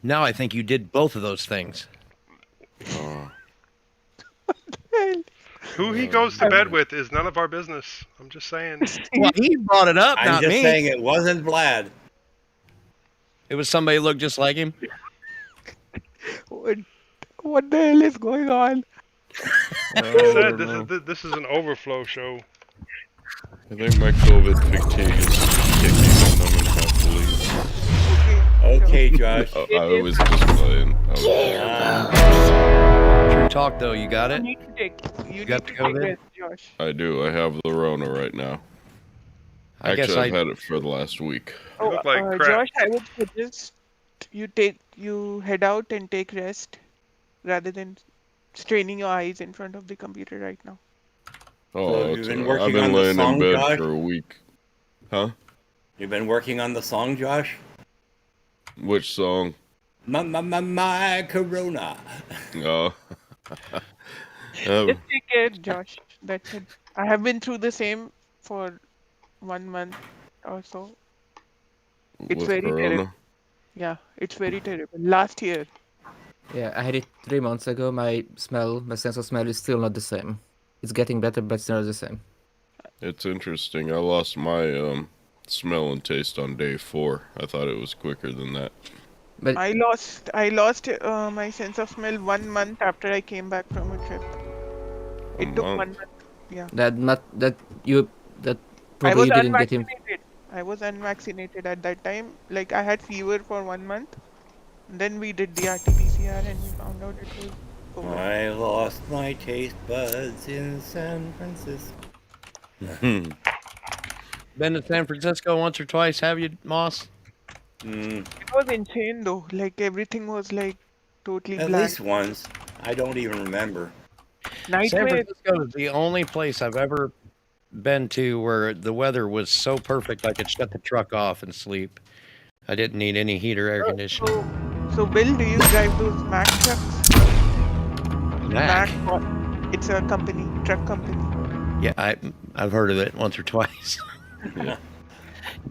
Now I think you did both of those things. Who he goes to bed with is none of our business. I'm just saying. Well, he brought it up, I'm not just me. saying it wasn't Vlad. It was somebody who looked just like him. What the hell is going on? Like I said, this is an overflow show. I think my COVID fatigue is kicking and I'm gonna have to leave. Okay, Josh. Oh, I was just playing. True talk, though. You got You it? need to take. You got need to to go take there? rest, Josh. I do. I have the Rona right now. I guess Actually, I've I. had it for the last week. You look like crap. Josh, I would suggest you head out and take rest rather than straining your eyes in front of the computer right now. Oh, you've it's been all right. working I've on been the laying song, in bed Josh? for a week. Huh? You've been working on the song, Josh? Which song? My Corona. Oh. Just take care, Josh. That's it. I have been through the same for 1 month or so. It's With very terrible. Corona. Yeah, it's very terrible. Last year. Yeah, I had it 3 months ago. My sense of smell is still not the same. It's getting better, but it's not the same. It's interesting. I lost my smell and taste on day 4. I thought it was quicker than that. But I lost my sense of smell 1 month after I came back from a trip. A It took month. 1 month. Yeah. that I probably was you didn't get him. unvaccinated. I was unvaccinated at that time. Like I had fever for 1 month. Then we did the RT-PCR and we found out it was COVID. I lost my taste buds in San Francisco. Been to San Francisco once or twice, have you, Moss? Mm, It was insane though. Like everything was like totally at black. least once. I don't even remember. San Nightmare. Francisco is the only place I've ever been to where the weather was so perfect I could shut the truck off and sleep. I didn't need any heat or air conditioning. So Bill, do you drive those Mack trucks? Mac. It's a company, truck company. Yeah, I've heard of it once or twice. Yeah.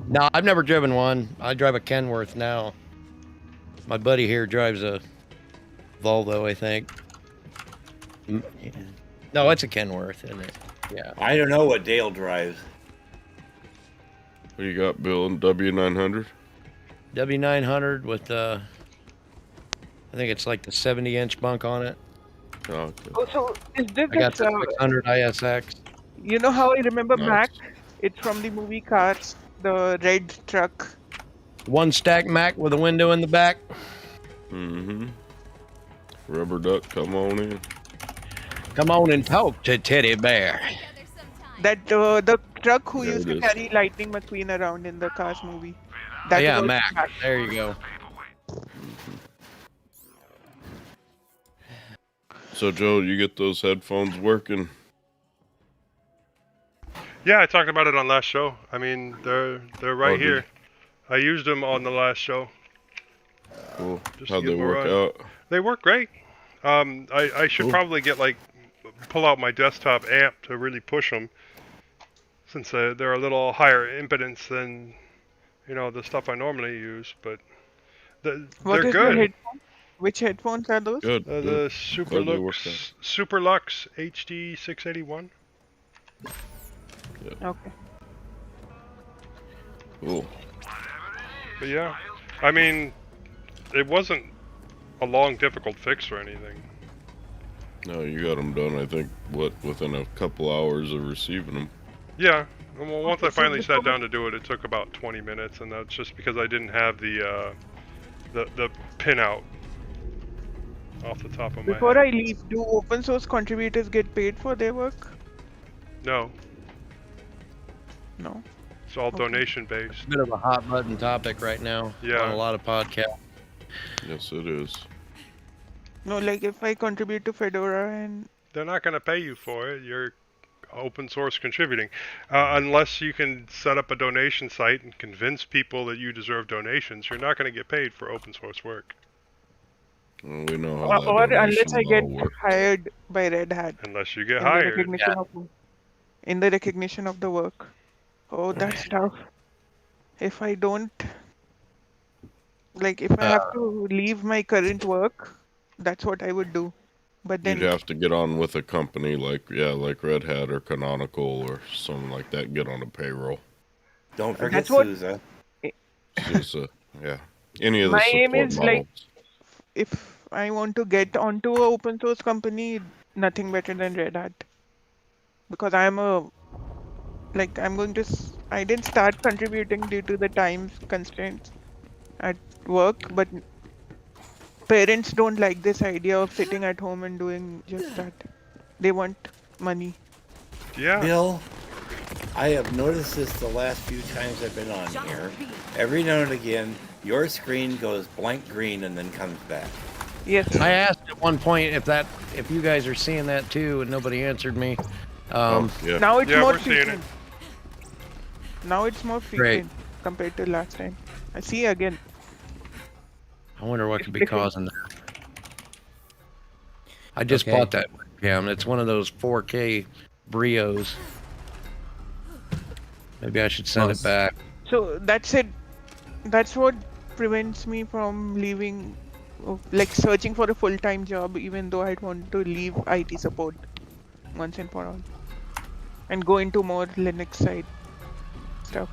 No, I've never driven one. I drive a Kenworth now. My buddy here drives a Volvo, I think. No, it's a Kenworth, isn't it? Yeah. I don't know what Dale drives. What you got, Bill? W900? W900 with I think it's like the 70-inch bunk on it. Oh, okay. Oh, so is this I got this, the 600 ISX. you know how I remember Nice. Mack? It's from the movie Cars, the red truck. One stack Mac with a window in the back. Mm-hmm. Rubber duck, come on in. Come on and talk to Teddy Bear. That the truck who There used it to is. carry Lightning McQueen around in the Cars movie. Oh, That yeah, was Mac. There you go. So, Joe, you get those headphones working? Yeah, I talked about it on last show. I mean, they're right Oh, did here. I used them on the last show. Cool. Just to How'd give they them a work run. out? They work great. I should Cool. probably get pull out my desktop amp to really push them, since they're a little higher impedance than the stuff I normally use. But What they're is your good. headphone? Which headphones are those? Good. The good. Glad they worked Superlux HD 681. Okay. Cool. But yeah, I mean, it wasn't a long, difficult fix or anything. No, you got them done, I think, within a couple hours of receiving them. Yeah. Well, once I Okay, so finally sat before- down to do it, it took about 20 minutes, and that's just because I didn't have the pinout off the top of my Before head. I leave, do open source contributors get paid for their work? No, No. it's all Okay. donation based. It's a bit of a hot button topic right now Yeah. on a lot of podcasts. Yes, it is. No, like if I contribute to Fedora and They're not going to pay you for it. You're open source contributing, unless you can set up a donation site and convince people that you deserve donations. You're not going to get paid for open source work Well, we know how that or unless donation I get law works. hired by Red Hat unless you get in the hired. recognition of the work. Oh, that's tough. If I don't, like, if I have to leave my current work, that's what I would do. But then, You'd have to get on with a company like Red Hat or Canonical or something like that. Get on a payroll. Don't forget That's what- Sousa. Just any of the My aim support is, like, models. if I want to get onto a open source company, nothing better than Red Hat. Because I didn't start contributing due to the time constraints at work, but parents don't like this idea of sitting at home and doing just that. They want money. Yeah. Bill, I have noticed this the last few times I've been on here. Every now and again, your screen goes blank green and then comes back. Yes. I asked at one point if you guys are seeing that too, and nobody answered me. Yeah. Now it's Yeah, more we're seeing it. frequent. Now it's more frequent compared to last time. I see again. I wonder what could be Different. causing that. I just Okay. bought that webcam. It's one of those 4K Brios. Maybe I should send Nice. it back. So that's it. That's what prevents me from leaving, like searching for a full-time job, even though I'd want to leave IT support once and for all, and go into more Linux side stuff.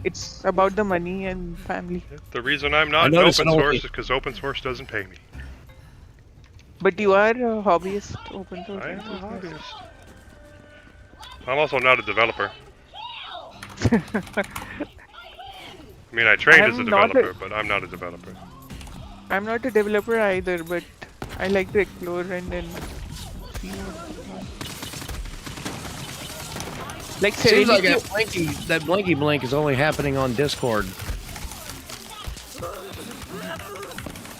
It's about the money and family. The reason I'm not in noticed open it source only- is because open source doesn't pay me. But you are a hobbyist open source. I am a enthusiast. hobbyist. I'm also not a developer. I mean, I trained as a I'm not a- developer, but I'm not a developer. I'm not a developer either, but I like to explore and then see what's going on. Like Seems like Serenity, that blinky blink is only happening on Discord.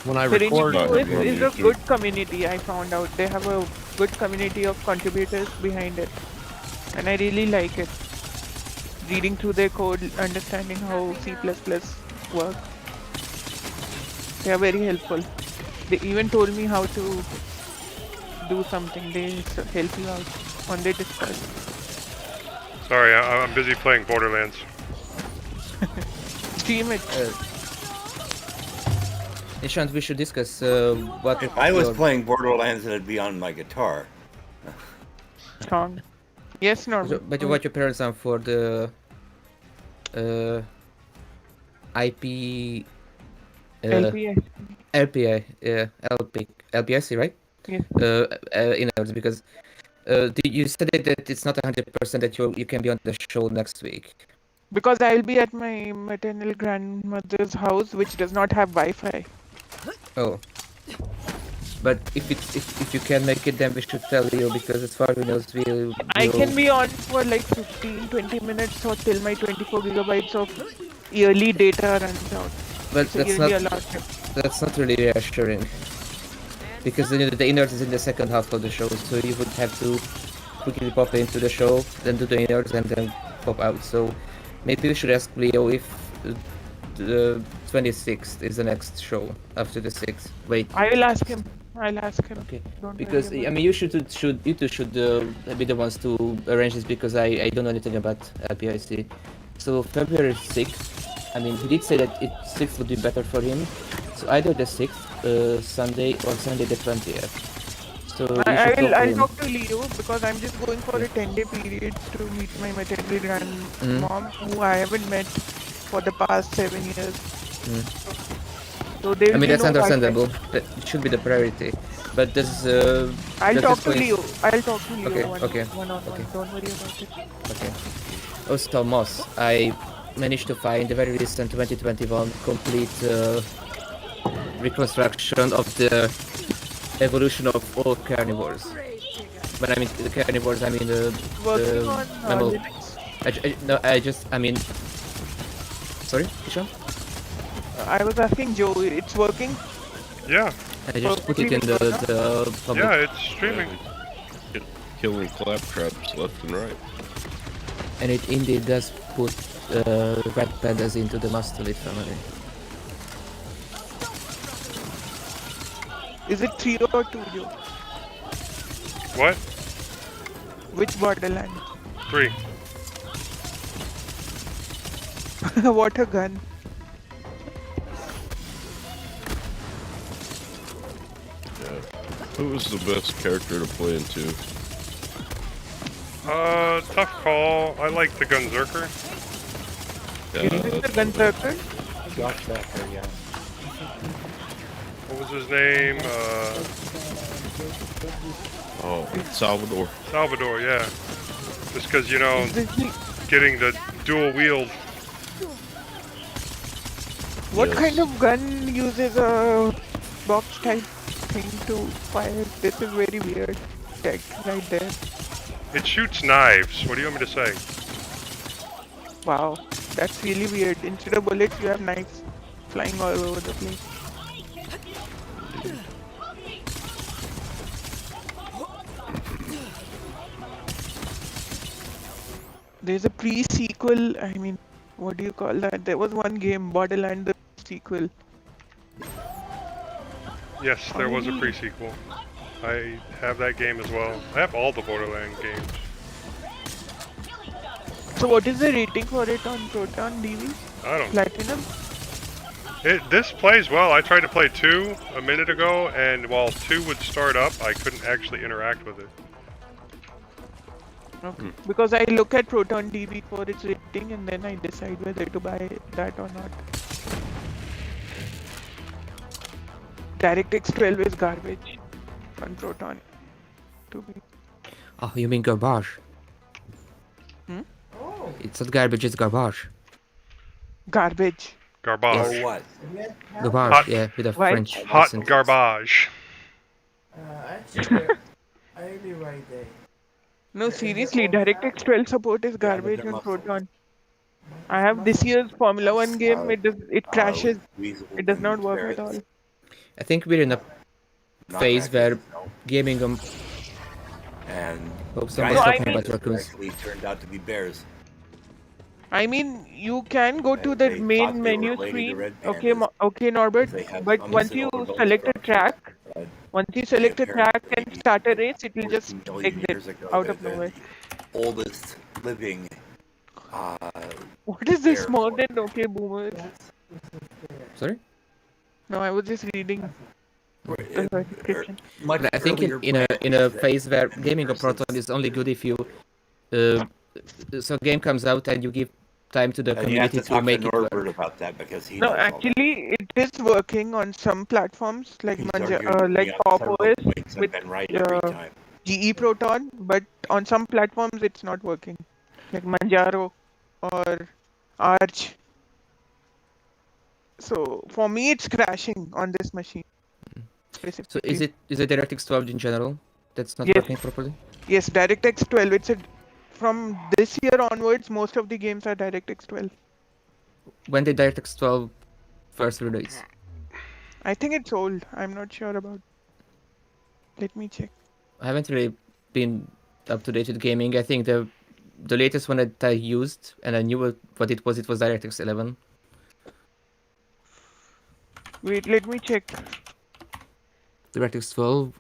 When I Serenity record, Not is on a YouTube. good community. I found out they have a good community of contributors behind it, and I really like it. Reading through their code, understanding how C++ works. They are very helpful. They even told me how to do something. They help you out on their Discord. Sorry, I'm busy playing Borderlands. Stream it. Nishant, we should discuss what If I was your- playing Borderlands, it'd be on my guitar. Song. Yes, Norman. But what your parents are for the IP LPI. LPI, LPIC, right? Yes. Because you said that it's not 100% that you can be on the show next week. Because I'll be at my maternal grandmother's house, which does not have Wi-Fi. Oh. But if you can make it, then we should tell you, because as far as we know, I can be on for like 15-20 minutes or till my 24 gigabytes of yearly data runs out. But It's a that's yearly not allotment. that's not really reassuring, because the innards is in the second half of the show, so you would have to quickly pop into the show, then do the innards, and then pop out. So maybe we should ask Leo if the 26th is the next show after the 6th. Wait. I will ask him. I'll ask him. Okay. Don't Because worry I about mean, you two should be the ones to arrange this, because I don't know anything about LPIC. So February 6th. I mean, he did say that 6th would be better for him. So either the 6th, Sunday, or Sunday the 20th. So I'll talk to Leo, because I'm just going for a 10-day period to meet my maternal grandmom, who I haven't met for the past 7 years. So there I will mean, be that's no Wi-Fi. understandable. That should be the priority. But this I'll does talk this to coinc- Leo. I'll talk to Leo Okay, one okay, on one. okay. Don't worry about it. Okay. Also, Moss, I managed to find the very recent 2021 complete reconstruction of the evolution of all carnivores. When I mean the carnivores, I mean the Working on mammal. Linux. I mean. Sorry, Ishan? I was asking Joe. It's working. Yeah, I just put it in the public. yeah, it's streaming. Killing claptraps left and right. And it indeed does put red pandas into the mastolid family. Is it 3 or 2, Joe? What? Which borderland? 3. What a gun. Yeah. Who was the best character to play in 2? Tough call. I like the Gunzerker. Is it the Gunzerker? What was his name? Oh, Salvador. Salvador, yeah. Just because, you know, Is this the- getting the dual wield. What Yes. kind of gun uses a box type thing to fire? This is very weird tech right there. It shoots knives. What do you want me to say? Wow, that's really weird. Instead of bullets, you have knives flying all over the place. There's a pre-sequel, I mean, what do you call that? There was one game, Borderlands the sequel. Yes, there was a pre-sequel. I have that game as well. I have all the Borderlands games. So what is the rating for it on Proton DV? I don't. Platinum? This plays well. I tried to play 2 a minute ago, and while 2 would start up, I couldn't actually interact with it. Okay. Because I look at Proton DB for its rating and then I decide whether to buy that or not. DirectX 12 is garbage on Proton. To be. Oh, you mean garbage? Hmm? It's not garbage, it's garbage. Garbage. Garbage. Or what? Garbage, Hot- yeah, with a Why? French Hot accent. garbage. Actually, I'll be right there. No, seriously, DirectX 12 support is garbage on muscle. Proton. I have this year's Formula 1 game, it crashes. Weasel It does not and work at ferrets. all. I think we're in a Not phase where raccoons, no. gaming And hope giant somebody's No, I talking mean- about raccoons. actually turned out to be bears. I mean, you can go to They the thought main they were menu related to screen. red Okay, pandas. okay, Norbert. They had But some once you overbuilt select a structures, track, but once you select a track and apparently start a race, it will just 14 million exit years ago, out they're of nowhere. the oldest living What is this bear more form. than okay, boomer? Sorry? No, I was just reading the description. Much But I think earlier in a branches that phase where and gaming on persons- Proton is only good if you so game comes out and you give time to the And you have community to to talk to make it work. Norbert about that because he No, knows all that. actually, it is working on some platforms like He's argued with like me on Pop several OS points and with been right every uh, time. GE Proton, but on some platforms it's not working, like Manjaro or Arch. So for me, it's crashing on this machine. So Specifically. is it DirectX 12 in general that's not Yes. working properly? Yes, DirectX 12. From this year onwards, most of the games are DirectX 12. When did DirectX 12 first release? I think it's old. I'm not sure about. Let me check. I haven't really been up to date with gaming. I think the latest one that I used and I knew what it was DirectX 11. Wait, let me check. DirectX 12,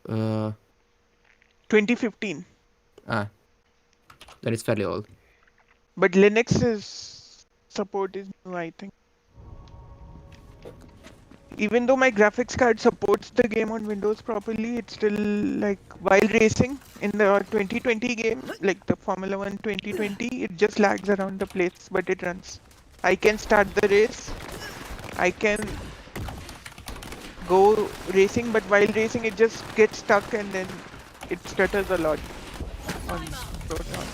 2015. then it's fairly old. But Linux's support is new, I think. Even though my graphics card supports the game on Windows properly, it's still like while racing in the 2020 game, like the Formula 1 2020, it just lags around the place, but it runs. I can start the race. I can go racing, but while racing, it just gets stuck and then it stutters a lot on Proton.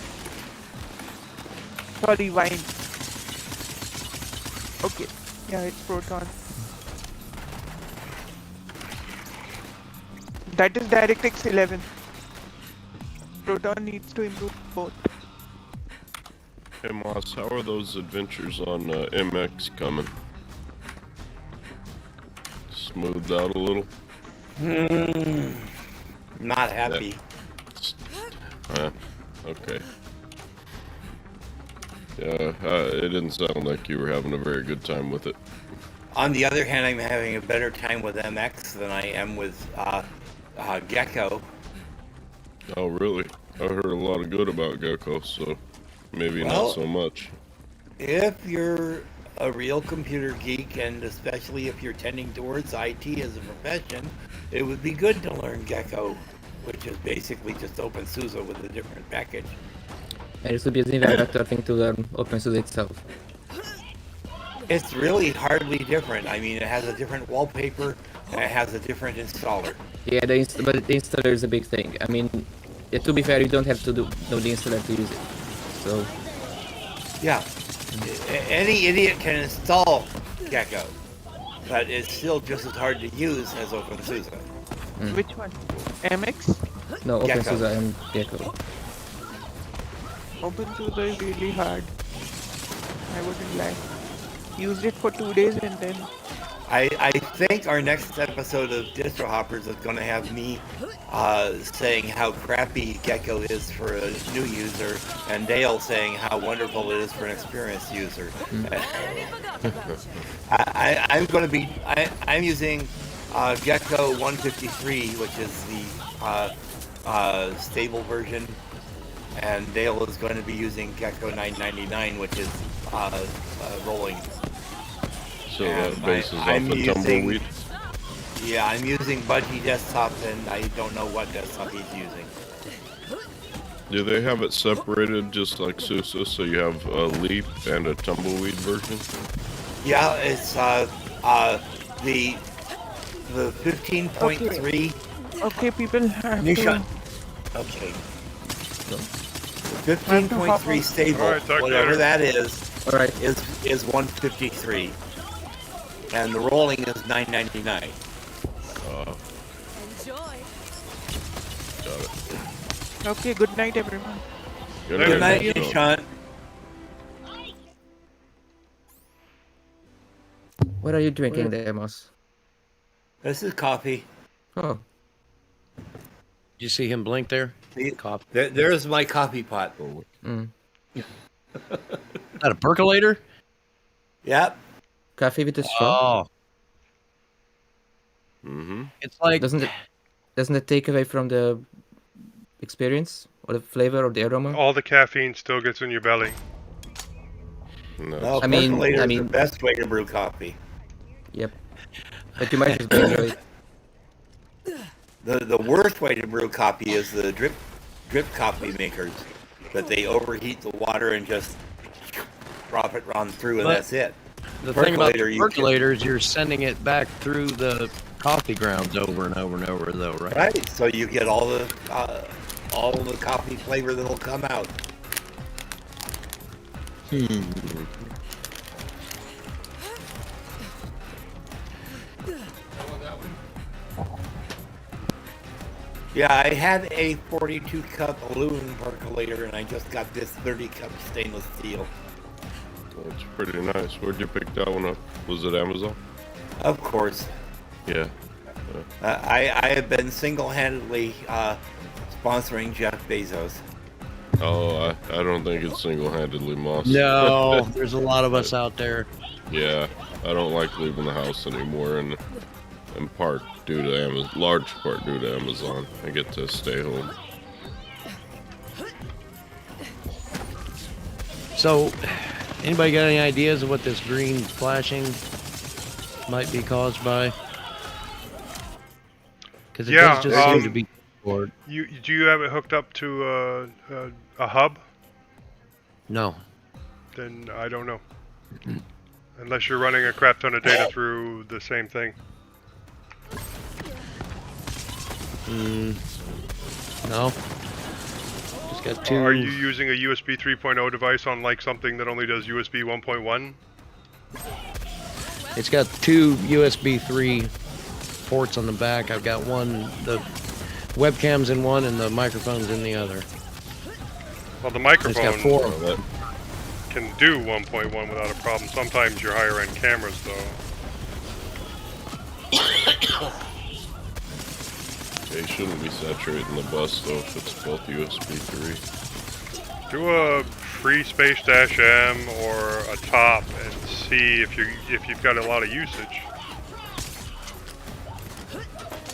Sorry, Wine. Okay, yeah, it's Proton. That is DirectX 11. Proton needs to improve both. Hey Moss, how are those adventures on MX coming? Smoothed out a little? Not happy. Okay. Yeah, it didn't sound like you were having a very good time with it. On the other hand, I'm having a better time with MX than I am with Gecko. Oh, really? I heard a lot of good about Gecko, so maybe Well- not so much. If you're a real computer geek, and especially if you're tending towards IT as a profession, it would be good to learn Gecko, which is basically just OpenSUSE with a different package. And it would be an even better thing to learn OpenSUSE itself. It's really hardly different. I mean, it has a different wallpaper, and it has a different installer. Yeah, but the installer is a big thing. I mean, yeah, to be fair, you don't have to know the installer to use it. So, Yeah. Any idiot can install Gecko, but it's still just as hard to use as OpenSUSE. Which one? MX? no, Gecko. OpenSUSE and Gecko. OpenSUSE is really hard. I wouldn't lie. Used it for 2 days and then I think our next episode of Distro Hoppers is going to have me saying how crappy Gecko is for a new user, and Dale saying how wonderful it is for an experienced user. I'm going to be I'm using Gecko 153, which is the stable version, and Dale is going to be using Gecko 999, which is rolling. So And that bases off I'm a tumbleweed. Yeah, I'm using Budgie Desktop, and I don't know what desktop he's using. Do they have it separated just like Sousa, so you have a leap and a tumbleweed version? Yeah, it's the 15.3. Okay, people have Nisha. to... Okay. The 15.3 stable, All right, talk whatever later. that is, All right. is 153, and the rolling is 999. Enjoy. Got it. Okay, good night, everyone. Good night, Joe. Nishan. What are you drinking there, Moss? This is coffee. Oh, Did you see him blink there? See, Cop. there's my coffee pot. mm. That a percolator? Yep. Coffee with a straw. Oh, Mm-hmm. it's like Doesn't it take away from the experience or the flavor or the aroma? All the caffeine still gets in your belly. No. No, I mean- percolator I is mean- the best way to brew coffee. Yep. But you might just enjoy it. The worst way to brew coffee is the drip coffee makers, that they overheat the water and just drop it on through, and But- that's it. the thing about Percolator, the you can- percolators, you're sending it back through the coffee grounds over and over and over, though, right? Right. So you get all the coffee flavor that'll come out. Yeah, I had a 42 cup aluminum percolator, and I just got this 30 cup stainless steel. That's pretty nice. Where'd you pick that one up? Was it Amazon? Of course, Yeah. I have been single-handedly sponsoring Jeff Bezos. Oh, I don't think it's single-handedly Moss. No, there's a lot of us out there. Yeah, I don't like leaving the house anymore, and in part due to Amazon, large part due to Amazon. I get to stay home. So, anybody got any ideas of what this green flashing might be caused by? Because it Yeah, does just seem to be bored. Do you have it hooked up to a hub? No. Then I don't know. Unless you're running a crap ton of data through the same thing. No. Just got two. Are you using a USB 3.0 device on like something that only does USB 1.1? It's got two USB 3 ports on the back. I've got one, the webcam's in one and the microphone's in the other. Well, the It's microphone got four of That, can do 1.1 without a problem. Sometimes your higher end cameras, though. they shouldn't be saturating the bus though if it's both USB 3. Do a free Space Dash M or a top and see if you've got a lot of usage.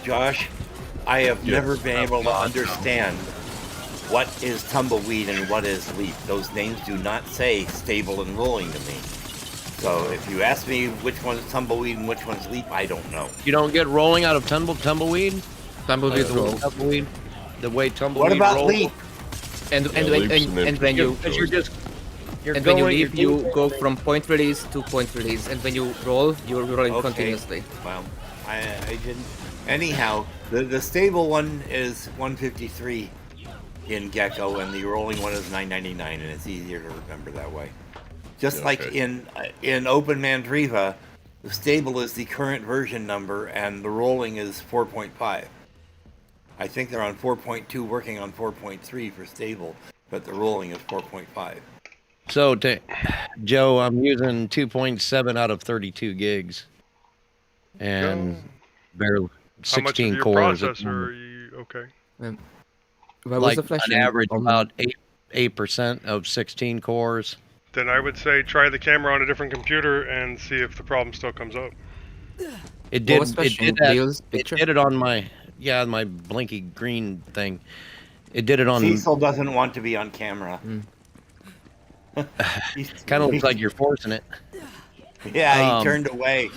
Josh, I have Yes. never been able to understand what is tumbleweed and what is leaf. Those names do not say stable and rolling to me. So if you ask me which one's tumbleweed and which one's leaf, I don't know. You don't get rolling out of tumbleweed? Tumbleweed Like roll. tumbleweed? The way tumbleweed What about rolls? leaf? And Yeah, leaps and when you Because you're just... You're and when you going- leave, you go from point release to point release, and when you roll, you're rolling Okay. continuously. Well, I didn't. Anyhow, the stable one is 153 in Gecko, and the rolling one is 999, and it's easier to remember that way. Just like Okay. in Open Mandriva, the stable is the current version number, and the rolling is 4.5. I think they're on 4.2, working on 4.3 for stable, but the rolling is 4.5. So, Joe, I'm using 2.7 out of 32 gigs. And barely How much of 16 your cores. processor are you okay? What Like was the flash? on average about 8% of 16 cores. Then I would say try the camera on a different computer and see if the problem still comes up. It What did. was It flashing? did that. Bill's It picture? did it on my my blinky green thing. It did it on. Cecil doesn't want to be on camera. Kind of looks like you're forcing it. Yeah, he turned away.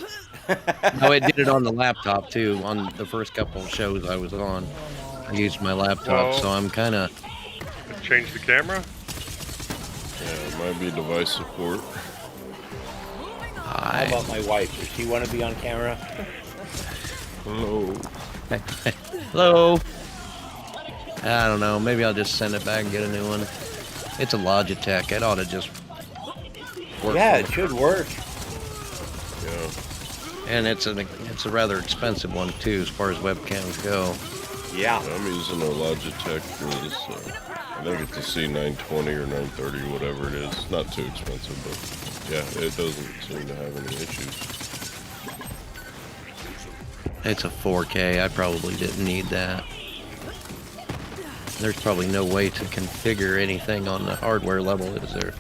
No, it did it on the laptop too. On the first couple of shows I was on, I used my laptop, Well- so I'm kind of. Change the camera. Yeah, it might be device support. How about my wife? Does she want to be on camera? Hello. Hello. I don't know. Maybe I'll just send it back and get a new one. It's a Logitech. It ought to just work. Yeah, for it should work. Yeah. And it's a rather expensive one too, as far as webcams go. Yeah. I'm using a Logitech for this. I think it's a C920 or 930, whatever it is. Not too expensive, but yeah, it doesn't seem to have any issues. It's a 4K. I probably didn't need that. There's probably no way to configure anything on the hardware level, is there?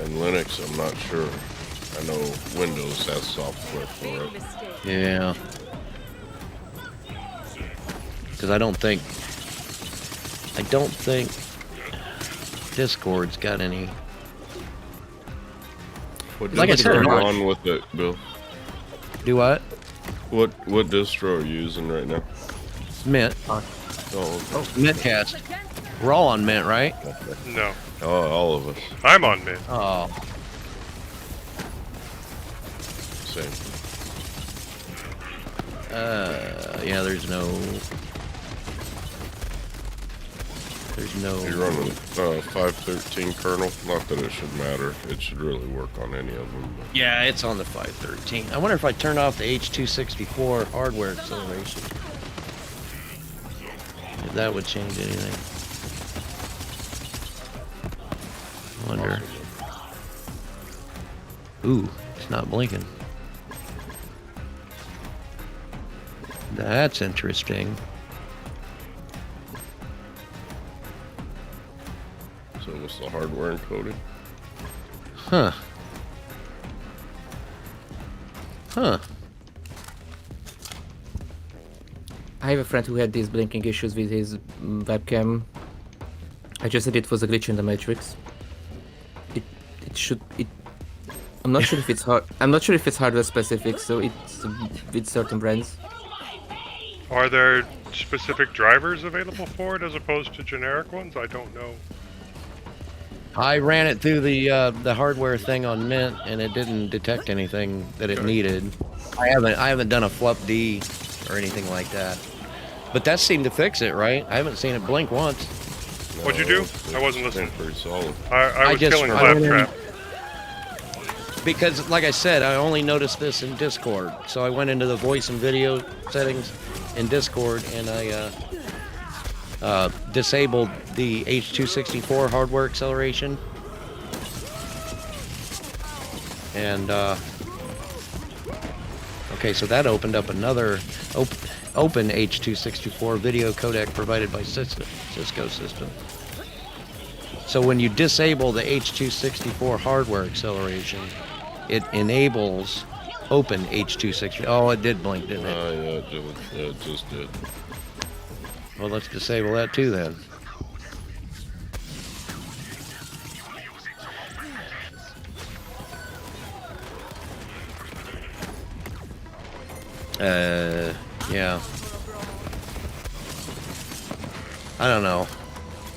In Linux, I'm not sure. I know Windows has software for it. Yeah. Because I don't think Discord's got any. What Like I said, distro are you Mark. on with it, Bill? Do what? What distro are you using right now? Mint. Oh, Mintcast. We're all on Mint, right? No, all of us. I'm on Mint. Oh. Same. Yeah, there's no. You're running 513 kernel. Not that it should matter. It should really work on any of them. But Yeah, it's on the 513. I wonder if I turn off the H.264 hardware acceleration. If that would change anything. I wonder. Ooh, it's not blinking. That's interesting. So what's the hardware encoded? Huh. I have a friend who had these blinking issues with his webcam. I just said it was a glitch in the matrix. I'm not sure if it's I'm not sure if it's hardware specific, so it's with certain brands. Are there specific drivers available for it as opposed to generic ones? I don't know. I ran it through the hardware thing on Mint, and it didn't detect anything that it needed. I haven't done a flup D or anything like that. But that seemed to fix it, right? I haven't seen it blink once. What'd you do? I wasn't listening. Pretty solid. I was just- killing I went in- Claptrap. Because, like I said, I only noticed this in Discord. So I went into the voice and video settings in Discord, and I disabled the H.264 hardware acceleration. And, okay, so that opened up another open H.264 video codec provided by Cisco system. So when you disable the H.264 hardware acceleration, it enables open H.264. Oh, it did blink, didn't it? Yeah, it did. Yeah, it just did. Well, let's disable that too then. Yeah. I don't know.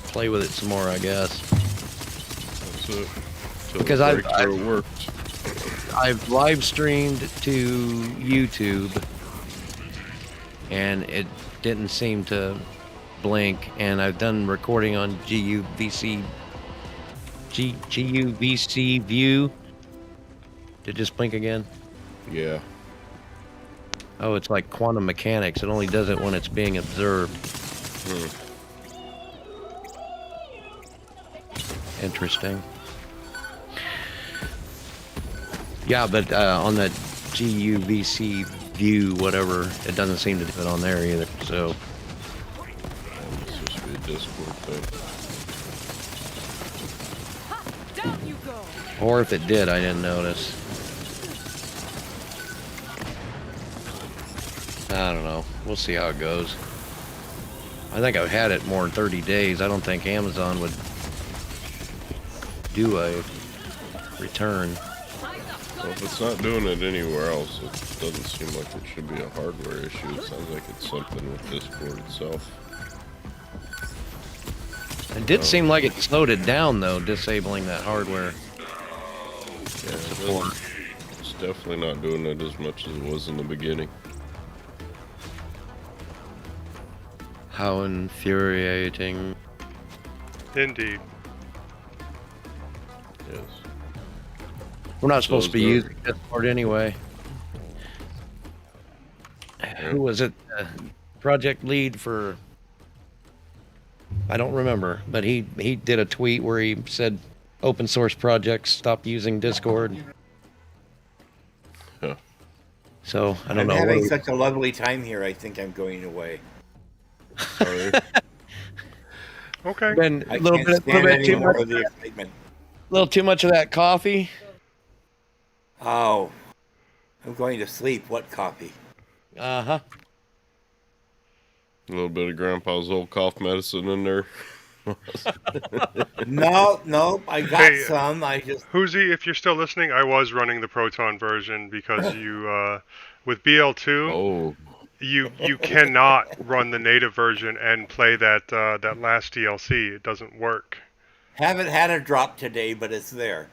Play with it some more, I guess. That's it. Till Because the I've- breakthrough worked. I've live streamed to YouTube, and it didn't seem to blink. And I've done recording on GUVC View. Did it just blink again? Yeah. Oh, it's like quantum mechanics. It only does it when it's being observed. Interesting. Yeah, but on the GUVC View, whatever, it doesn't seem to do it on there either. So, It's supposed to be a Discord thing. or if it did, I didn't notice. I don't know. We'll see how it goes. I think I've had it more than 30 days. I don't think Amazon would do a return. Well, if it's not doing it anywhere else, it doesn't seem like it should be a hardware issue. It sounds like it's something with Discord itself. It did seem like it slowed it down, though, disabling that hardware Yeah, support. it's definitely not doing it as much as it was in the beginning. How infuriating. Indeed. Yes. We're not supposed to be So is using Discord anyway. Who was it? Project lead for... I don't remember, but he did a tweet where he said open source projects stop using Discord. Huh. So, I don't I'm know. having such a lovely time here, I think I'm going away. Sorry. Okay. Been I a little can't bit stand too any more much, of the excitement. little too much of that coffee. Oh, I'm going to sleep. What coffee? Uh-huh. A little bit of Grandpa's old cough medicine in there. No, I got Hey, some. I just Hoozy, if you're still listening, I was running the Proton version because you, with BL2, Oh, you cannot run the native version and play that last DLC. It doesn't work. haven't had a drop today, but it's there.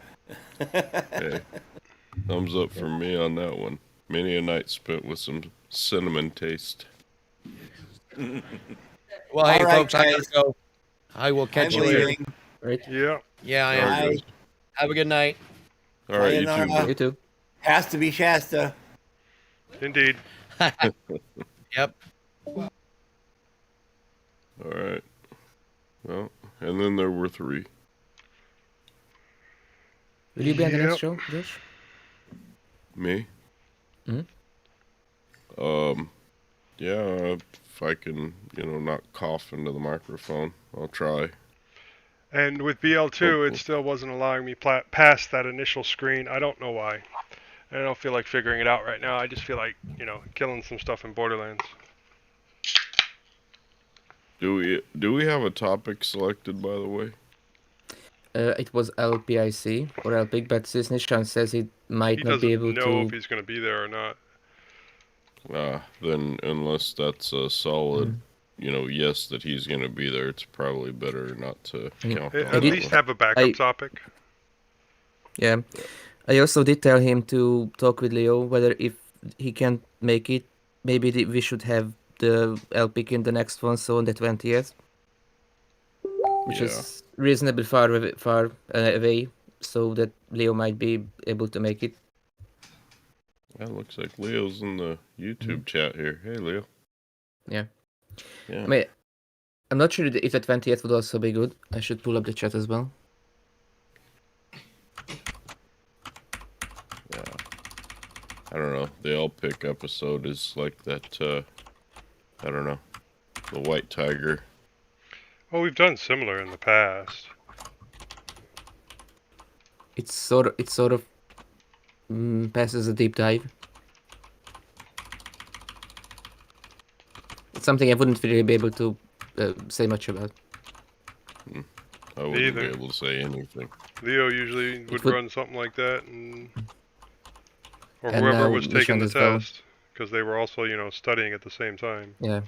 hey. Thumbs up for me on that one. Many a night spent with some cinnamon taste. Well, All hey, right, folks, I guys. gotta go. I will catch I'm you later. leaving. Right? Yeah. Yeah, I Sorry, am. Bye. guys. Have a good night. All right, you too, Sayonara. bro. You too. Has to be Shasta. Indeed. Yep. All right. Well, and then there were 3. Will you be on the next Yep. show, Josh? Me? Mhm. Yeah, if I can, not cough into the microphone, I'll try. And with BL2, Hopefully. it still wasn't allowing me past that initial screen. I don't know why. I don't feel like figuring it out right now. I just feel like, killing some stuff in Borderlands. Do we have a topic selected, by the way? It was LPIC or LPIC, but since Nishan says he might He not be doesn't able know if to. he's going to be there or not. Then unless that's a solid, yes that he's going to be there, it's probably better not to Mm. count At on that least one. have a backup I- topic. Yeah. I also did tell him to talk with Leo whether if he can make it, maybe we should have the LPIC in the next one, so on the 20th, which Yeah. is reasonably far away, so that Leo might be able to make it. That looks like Leo's in the YouTube chat here. Hey, Leo. Yeah. Yeah. I mean, I'm not sure if the 20th would also be good. I should pull up the chat as well. Yeah. I don't know. The LPIC episode is like that, I don't know. The White Tiger. Well, we've done similar in the past. It's sort of passes a deep dive. It's something I wouldn't really be able to say much about. I wouldn't be Neither. able to say anything. Leo usually would would- run something like that, or And whoever now was taking Nishan the as well. test, because they were also, studying at the same time. Yeah.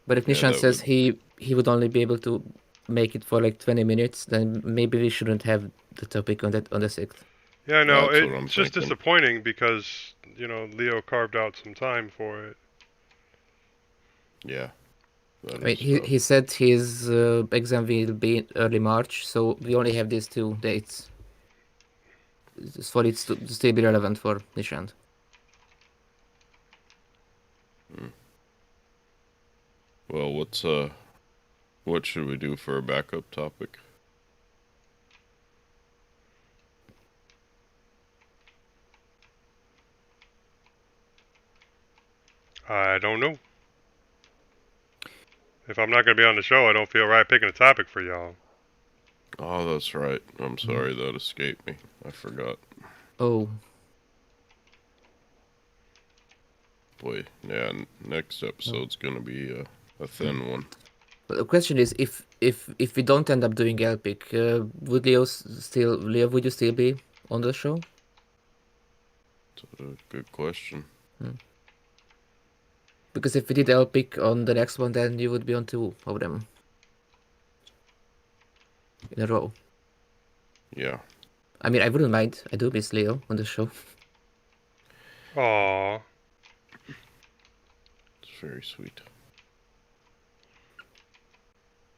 But if Yeah, Nishan that says he would only be able to make it for like 20 minutes, then maybe we shouldn't have the topic on the 6th. Yeah, no, That's what I'm it's just thinking. disappointing because, Leo carved out some time for it. Yeah. That I mean, is he said his exam will be in early March, so we only have these 2 dates. Just for it to still be relevant for Nishant. Well, what should we do for a backup topic? I don't know. If I'm not going to be on the show, I don't feel right picking a topic for y'all. Oh, that's right. I'm sorry, that escaped me. I forgot. Oh, boy, yeah. Next episode's gonna be a thin one. But the question is, if we don't end up doing LPIC, would Leo, would you still be on the show? It's a good question. Because if we did LPIC on the next one, then you would be on 2 of them in a row. Yeah. I mean, I wouldn't mind. I do miss Leo on the show. Aww. It's very sweet.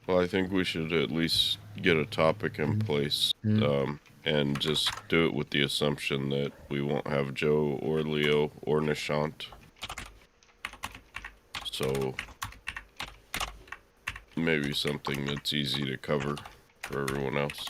Well, I think we should at least get a topic in place, and just do it with the assumption that we won't have Joe or Leo or Nishant. So maybe something that's easy to cover for everyone else.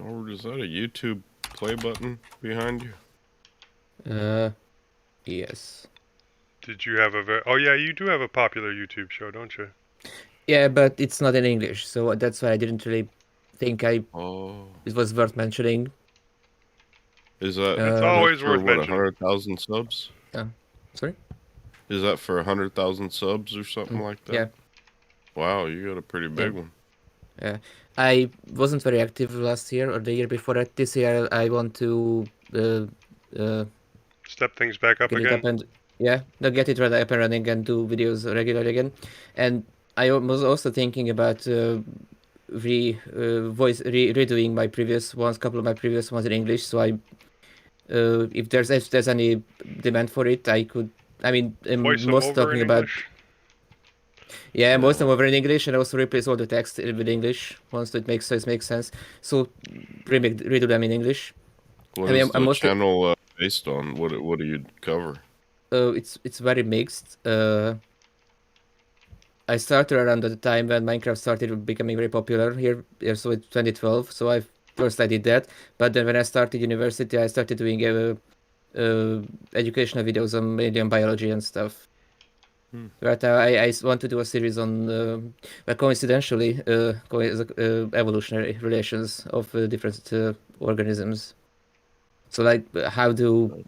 Or is that a YouTube play button behind you? Yes. Did you have a oh yeah, you do have a popular YouTube show, don't you? Yeah, but it's not in English, so that's why I didn't really think it was worth mentioning. Is that It's always for worth what, mentioning. 100,000 subs? Sorry? Is that for 100,000 subs or something like that? Yeah. Wow, you got a pretty big one. Yeah. I wasn't very active last year or the year before that. This year I want to Step things back up get it again. up and get it right up and running and do videos regularly again. And I was also thinking about redoing my previous ones, couple of my previous ones in English. So if there's any demand for it, I could. I mean, Voice them most over talking in about. English. Yeah, most of them were in English, and also replace all the text with English once it makes sense. So redo them in English. What is the channel based on? What do you cover? It's very mixed. I started around the time when Minecraft started becoming very popular here, so it's 2012. So I did that, but then when I started university, I started doing educational videos on mainly on biology and stuff. Right now, I want to do a series on, coincidentally, evolutionary relations of different organisms. So, like, how do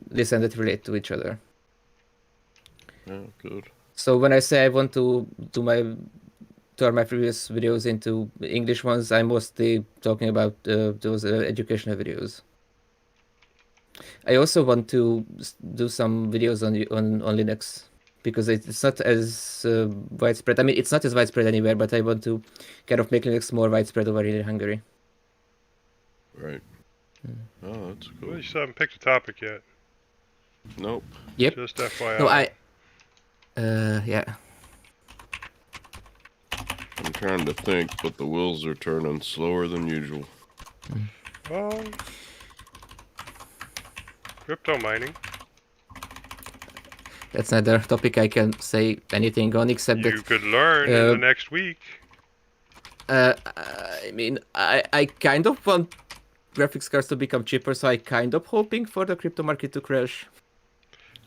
this and that relate to each other? Yeah, good. So when I say I want to turn my previous videos into English ones, I'm mostly talking about those educational videos. I also want to do some videos on Linux, because it's not as widespread. I mean, it's not as widespread anywhere, but I want to kind of make Linux more widespread over here in Hungary. Right. Oh, that's cool. Well, you still haven't picked a topic yet. Nope. Yep. Just FYI. No, yeah. I'm trying to think, but the wheels are turning slower than usual. Well, crypto mining. That's another topic I can say anything on, except that You could learn in the next week. I mean, I kind of want graphics cards to become cheaper, so I kind of hoping for the crypto market to crash.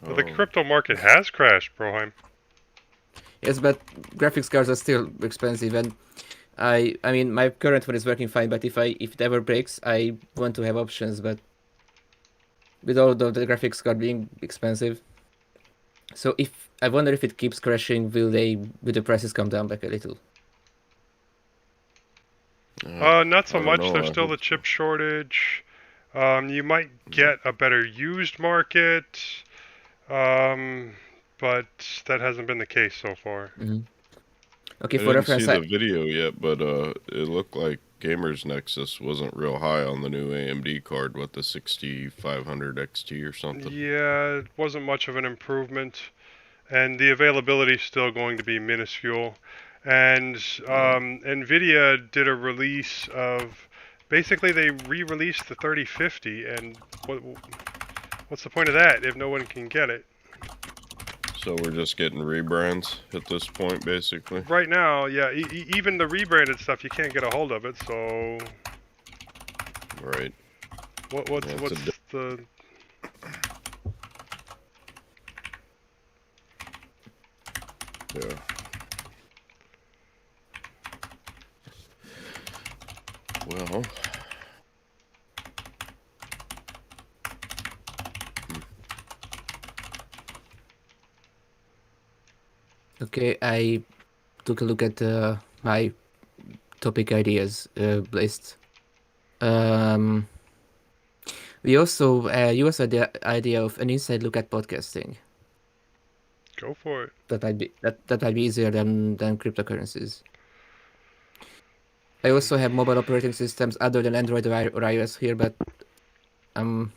Well, the crypto market has crashed, Proheim. Yes, but graphics cards are still expensive, and I mean, my current one is working fine, but if it ever breaks, I want to have options. But with all of the graphics card being expensive, so I wonder if it keeps crashing, will the prices come down back a little? Not so much. There's still the chip shortage. You might get a better used market, but that hasn't been the case so far. Okay, I for didn't reference, see the video yet, but it looked like Gamers Nexus wasn't real high on the new AMD card, what, the 6500 XT or something? Yeah, it wasn't much of an improvement, and the availability is still going to be minuscule. And NVIDIA did a release of, basically they re-released the 3050, and what's the point of that if no one can get it? So we're just getting rebrands at this point, basically. Right now, yeah, even the rebranded stuff, you can't get a hold of it. So Right. what's Yeah, what's the Yeah. Well. Okay, I took a look at my topic ideas list. We also you also had the idea of an inside look at podcasting. go for it? That might be easier than cryptocurrencies. I also have mobile operating systems other than Android or iOS here, but I'm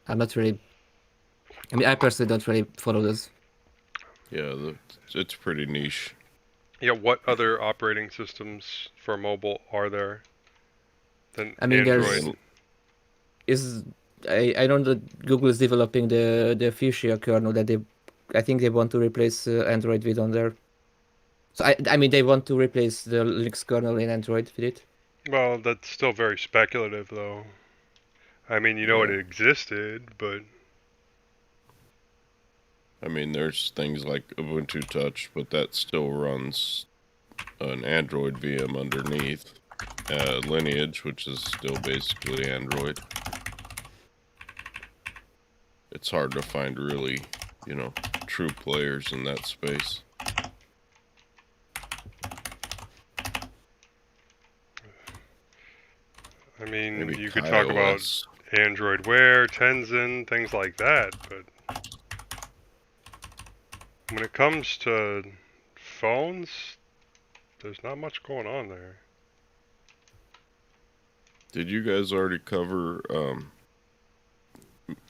not really. I mean, I personally don't really follow those. Yeah, it's pretty niche. Yeah, what other operating systems for mobile are there than I mean, Android? I know that Google is developing the Fuchsia kernel that I think they want to replace Android with on there. So I mean they want to replace the Linux kernel in Android with it. Well, that's still very speculative, though. I mean, you know it Yeah. existed, but I mean, there's things like Ubuntu Touch, but that still runs an Android VM underneath. Lineage, which is still basically Android. It's hard to find really, true players in that space. I mean, Maybe you could talk about KaiOS. Android Wear, Tenzin, things like that, but when it comes to phones, there's not much going on there. Did you guys already cover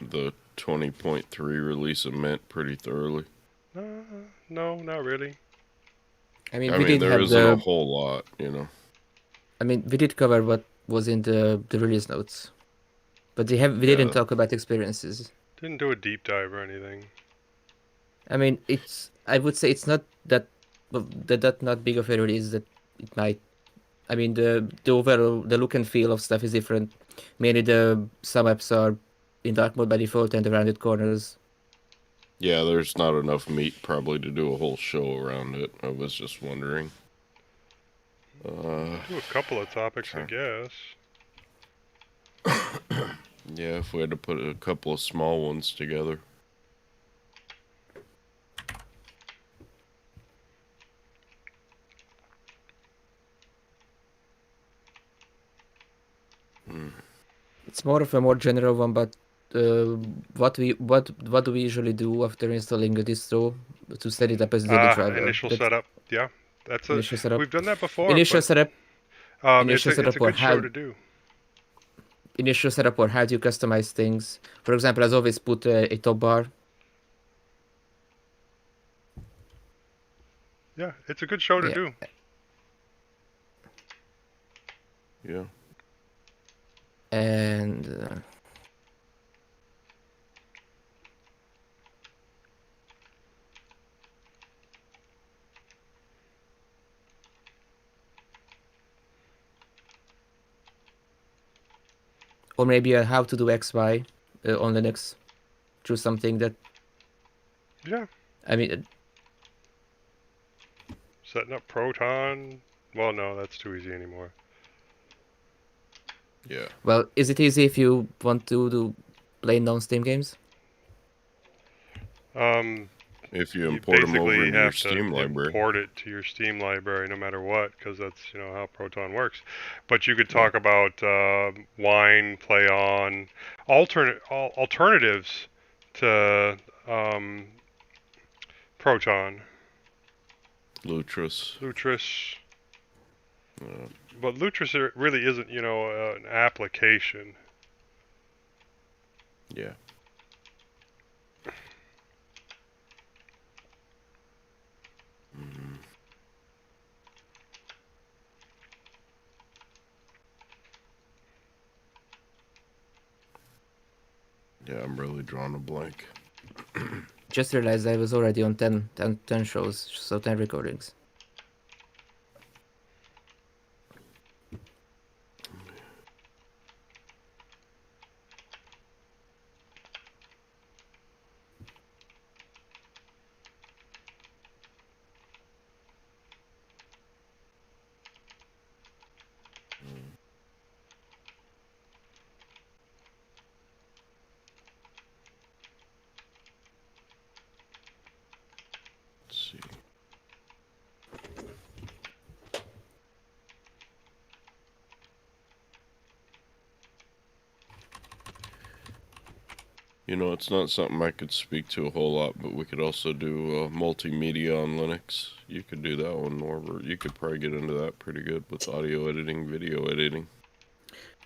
the 20.3 release of Mint pretty thoroughly? No, not really. I mean I we mean, did there have isn't a whole lot, I mean we did cover what was in the release notes, but we Yeah. didn't talk about experiences. Didn't do a deep dive or anything. I mean I would say it's not that not big of a release that it might. I mean the overall the look and feel of stuff is different. Mainly some apps are in dark mode by default and the rounded corners. Yeah, there's not enough meat probably to do a whole show around it. I was just wondering. Do a couple of topics, I guess. Yeah, if we had to put a couple of small ones together. It's more of a more general one, but what do we usually do after installing a distro to set it up as a daily driver? Initial setup. Yeah, that's Initial setup. we've done that before. Initial but, setup. it's Initial a setup or good show how to do. initial setup or how do you customize things? For example, as always, put a top bar. Yeah, it's a good show to Yeah. do. Yeah. And or maybe how to do XY on Linux through something that Yeah, I mean setting up Proton. Well, no, that's too easy anymore. Yeah. well, is it easy if you want to do plain non-Steam games? If you You import them over basically into your have to Steam library. import it to your Steam library no matter what, because that's how Proton works. But you could talk about Wine, Play On, alternatives to Proton, Lutris. But Lutris really isn't an application. Yeah. Yeah, I'm really drawing a blank. just realized I was already on 10 shows, so 10 recordings. Let's see. You know, it's not something I could speak to a whole lot, but we could also do multimedia on Linux. You could do that one, Norbert. You could probably get into that pretty good with audio editing, video editing.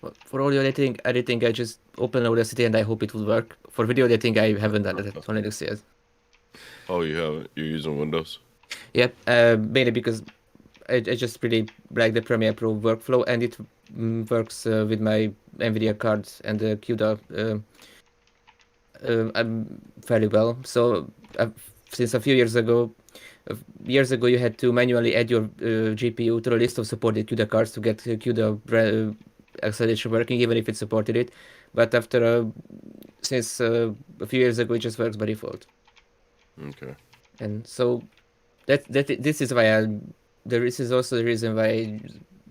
Well, for audio editing, I just open Audacity and I hope it will work. For video editing, I haven't done it on Linux yet. Oh, you haven't? You're using Windows? Yep, mainly because I just really like the Premiere Pro workflow, and it works with my NVIDIA cards and the CUDA fairly well. So since a few years ago, you had to manually add your GPU to the list of supported CUDA cards to get CUDA acceleration working, even if it supported it. But since a few years ago, it just works by default. Okay. And so this is why this is also the reason why I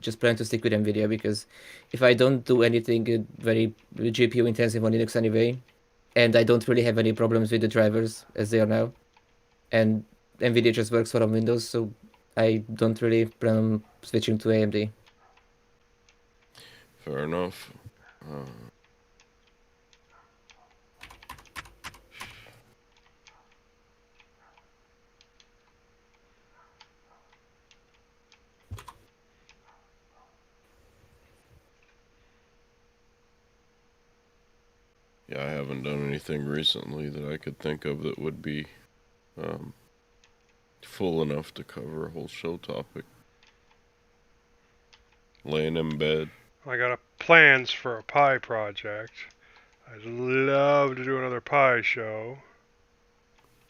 just plan to stick with NVIDIA, because if I don't do anything very GPU intensive on Linux anyway, and I don't really have any problems with the drivers as they are now, and NVIDIA just works for on Windows, so I don't really plan on switching to AMD. Fair enough. Yeah, I haven't done anything recently that I could think of that would be full enough to cover a whole show topic. Laying in bed. I got plans for a pie project. I'd love to do another pie show.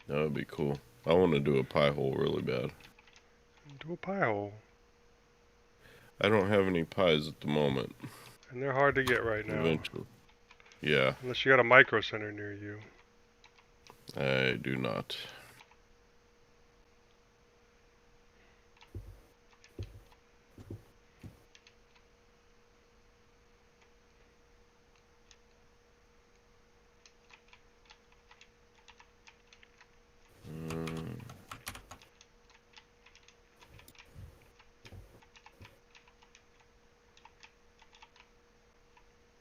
That would be cool. I want to do a pie hole really bad. Do a pie hole. I don't have any pies at the moment. And they're hard to get right now. Eventually. Yeah, Unless you got a micro center near you. I do not.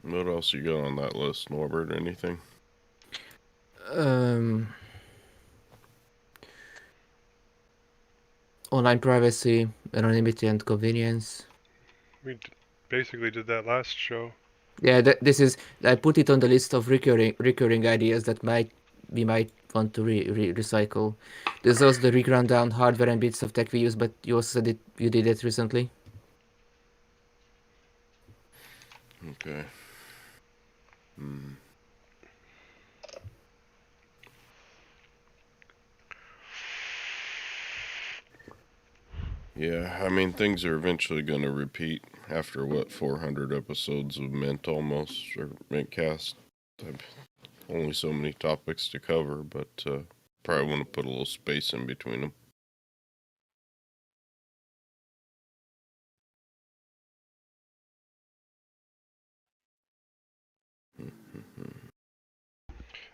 What else you got on that list, Norbert? Anything? Online privacy, anonymity, and convenience. We basically did that last show. Yeah, I put it on the list of recurring ideas that we might want to recycle. There's also the reground down hardware and bits of tech we use, but you also said you did it recently. Okay. Yeah, I mean, things are eventually going to repeat after, 400 episodes of Mint almost, or mintCast. Only so many topics to cover, but probably want to put a little space in between them.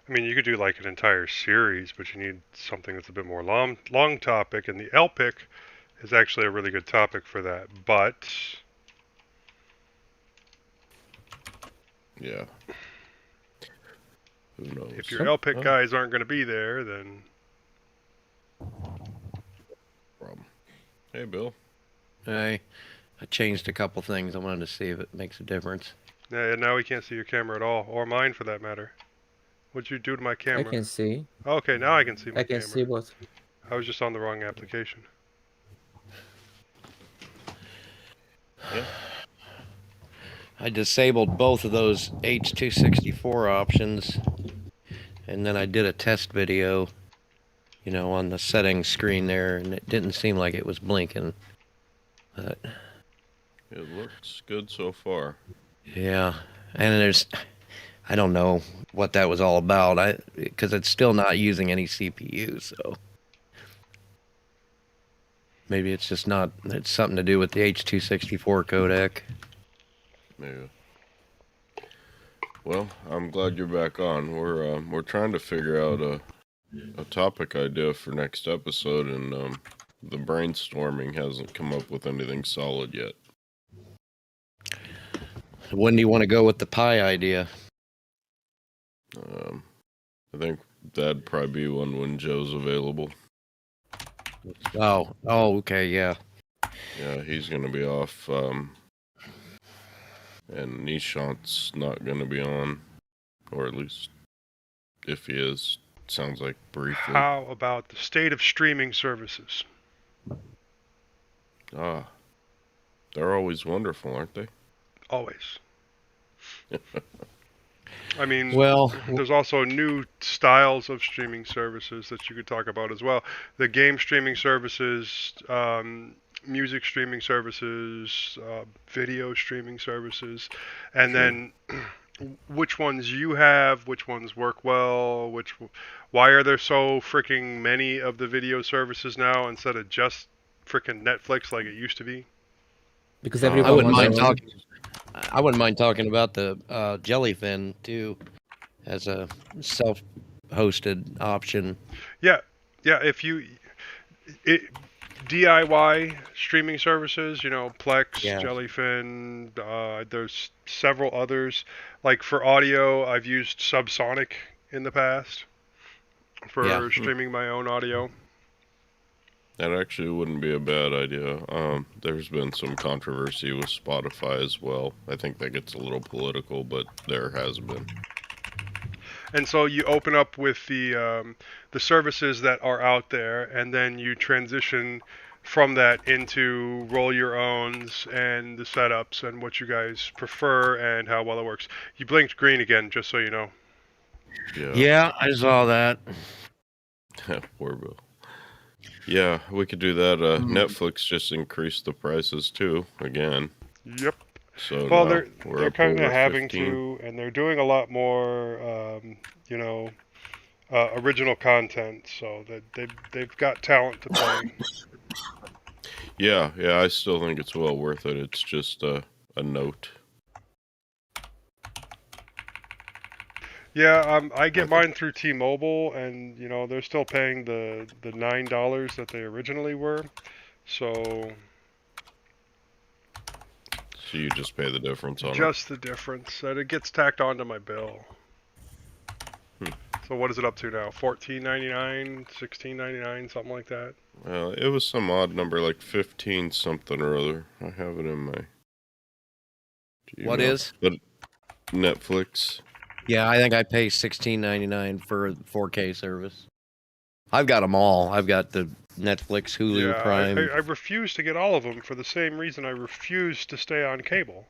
I mean, you could do like an entire series, but you need something that's a bit more long topic, and the LPIC is actually a really good topic for that. But Yeah. Who knows? if your LPIC guys aren't going to be there, then Problem. Hey, Bill. I changed a couple things. I wanted to see if it makes a difference. yeah, now we can't see your camera at all, or mine for that matter. What'd you do to my camera? I can see. Okay, now I can see my I can camera. see what. I was just on the wrong application. I disabled both of those H264 options, and then I did a test video on the settings screen there, and it didn't seem like it was blinking. But It looks good so far. yeah, and I don't know what that was all about. Because it's still not using any CPU, so maybe it's just not. It's something to do with the H.264 codec. Maybe. Well, I'm glad you're back on. We're trying to figure out a topic idea for next episode, and the brainstorming hasn't come up with anything solid yet. When do you want to go with the pie idea? I think that'd probably be one when Joe's available. Oh, okay, yeah. Yeah, he's gonna be off, and Nishant's not gonna be on, or at least if he is, sounds like briefly. How about the state of streaming services? Ah, they're always wonderful, aren't they? Always. I mean, Well, there's also new styles of streaming services that you could talk about as well. The game streaming services, music streaming services, video streaming services, and then which ones you have, which ones work well, why are there so freaking many of the video services now instead of just freaking Netflix like it used to be? Because I everyone wouldn't wants mind their own. talking. I wouldn't mind talking about the Jellyfin too, as a self-hosted option. Yeah, if DIY streaming services, Plex, Yeah. Jellyfin, there's several others. Like for audio, I've used Subsonic in the past for Yeah. streaming my own audio. That actually wouldn't be a bad idea. There's been some controversy with Spotify as well. I think that gets a little political, but there has been. And so you open up with the services that are out there, and then you transition from that into roll your owns and the setups and what you guys prefer and how well it works. You blinked green again, just so you know. Yeah, I saw that. Poor Bill. Yeah, we could do that. Netflix just increased the prices too, again. Yep. So Well, now they're we're up kind of over having 15. to, and they're doing a lot more, original content. So that they've got talent to pay. Yeah, I still think it's well worth it. It's just a note. Yeah, I get mine through T-Mobile, and they're still paying the $9 that they originally were. So you just pay the difference on it. just the difference that it gets tacked onto my bill. So what is it up to now? $14.99, $16.99, something like that. Well, it was some odd number, like 15 something or other. I have it in my. What is? But Netflix. Yeah, I think I pay $16.99 for a 4K service. I've got them all. I've got the Netflix, Hulu, Yeah, Prime. I refuse to get all of them for the same reason I refuse to stay on cable.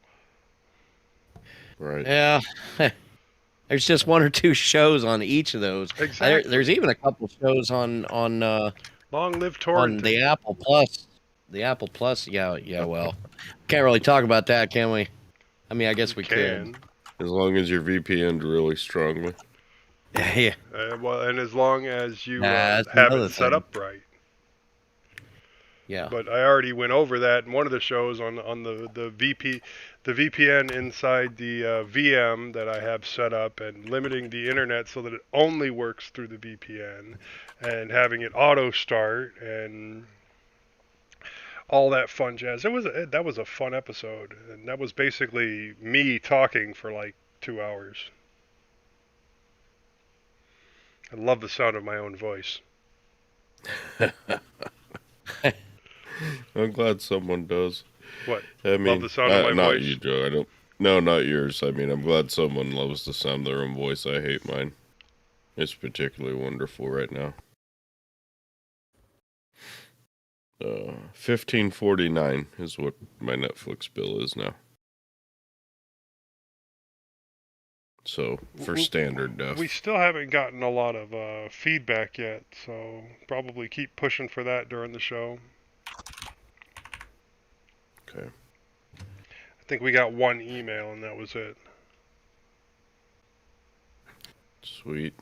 Right. Yeah. There's just one or two shows on each of those. Exactly. There's even a couple shows on Long live torrent. the Apple Plus. The Apple Plus, yeah. Well, can't really talk about that, can we? I mean, I guess we could. As long as your VPN's really strongly. Yeah. Well, and as long as you That's have another it set thing. up right. Yeah. But I already went over that in one of the shows on the VPN inside the VM that I have set up, and limiting the internet so that it only works through the VPN, and having it auto start and all that fun jazz. That was a fun episode, and that was basically me talking for like 2 hours. I love the sound of my own voice. I'm glad someone does. What? I mean, Love the sound of my not voice? you, Joe. I don't. No, not yours. I mean, I'm glad someone loves the sound of their own voice. I hate mine. It's particularly wonderful right now. 1549 is what my Netflix bill is now. So for standard def. We still haven't gotten a lot of feedback yet, so probably keep pushing for that during the show. Okay. I think we got one email and that was it. Sweet.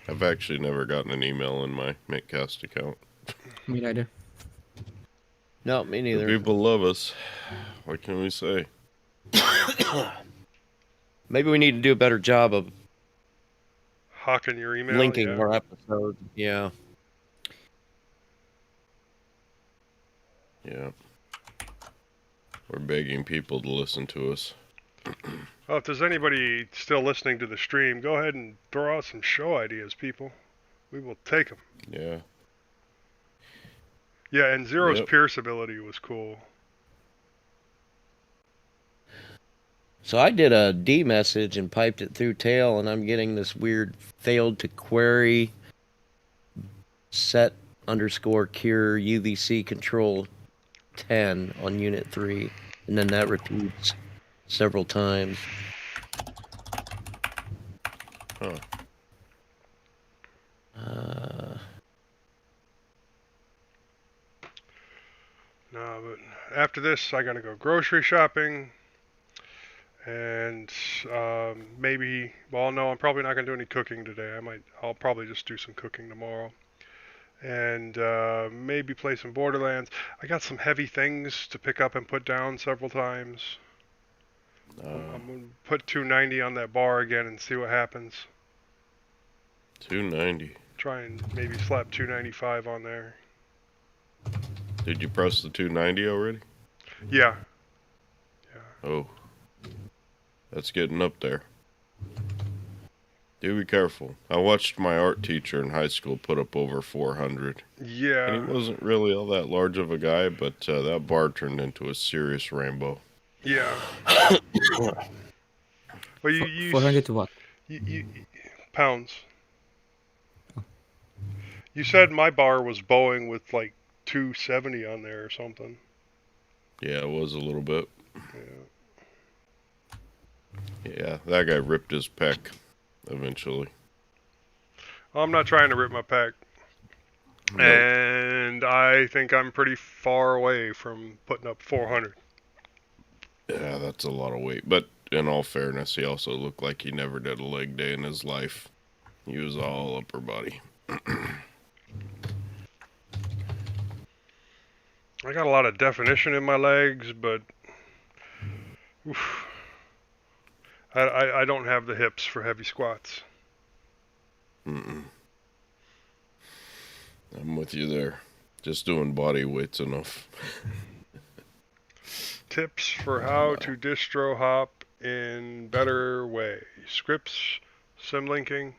I've actually never gotten an email in my mintCast account. Me neither. No, me The neither. people love us. What can we say? Maybe we need to do a better job of Hawking your email. linking yeah. more episodes. Yeah. Yeah. We're begging people to listen to us. Well, if there's anybody still listening to the stream, go ahead and throw out some show ideas, people. We will take them. Yeah. Yeah, and Zero's Yep. Pierce ability was cool. So I did a D message and piped it through tail, and I'm getting this weird failed to query set _ cure UVC control 10 on unit 3, and then that repeats several times. Huh. No, but after this, I gotta go grocery shopping, and maybe. Well, no, I'm probably not gonna do any cooking today. I'll probably just do some cooking tomorrow, and maybe play some Borderlands. I got some heavy things to pick up and put down several times. I'm gonna put 290 on that bar again and see what happens. 290. Try and maybe slap 295 on there. Did you press the 290 already? Yeah. Oh. That's getting up there. Do be careful. I watched my art teacher in high school put up over 400. Yeah. And he wasn't really all that large of a guy, but that bar turned into a serious rainbow. Yeah. Well, you 400 to what? you pounds. You said my bar was bowing with like 270 on there or something. Yeah, it was a little bit. Yeah. Yeah, that guy ripped his pec eventually. I'm not trying to rip my pack. No. And I think I'm pretty far away from putting up 400. Yeah, that's a lot of weight. But in all fairness, he also looked like he never did a leg day in his life. He was all upper body. I got a lot of definition in my legs, but oof, I don't have the hips for heavy squats. Mm-mm. I'm with you there. Just doing body weight's enough. Tips for how to distro hop in better way. Scripts, simlinking.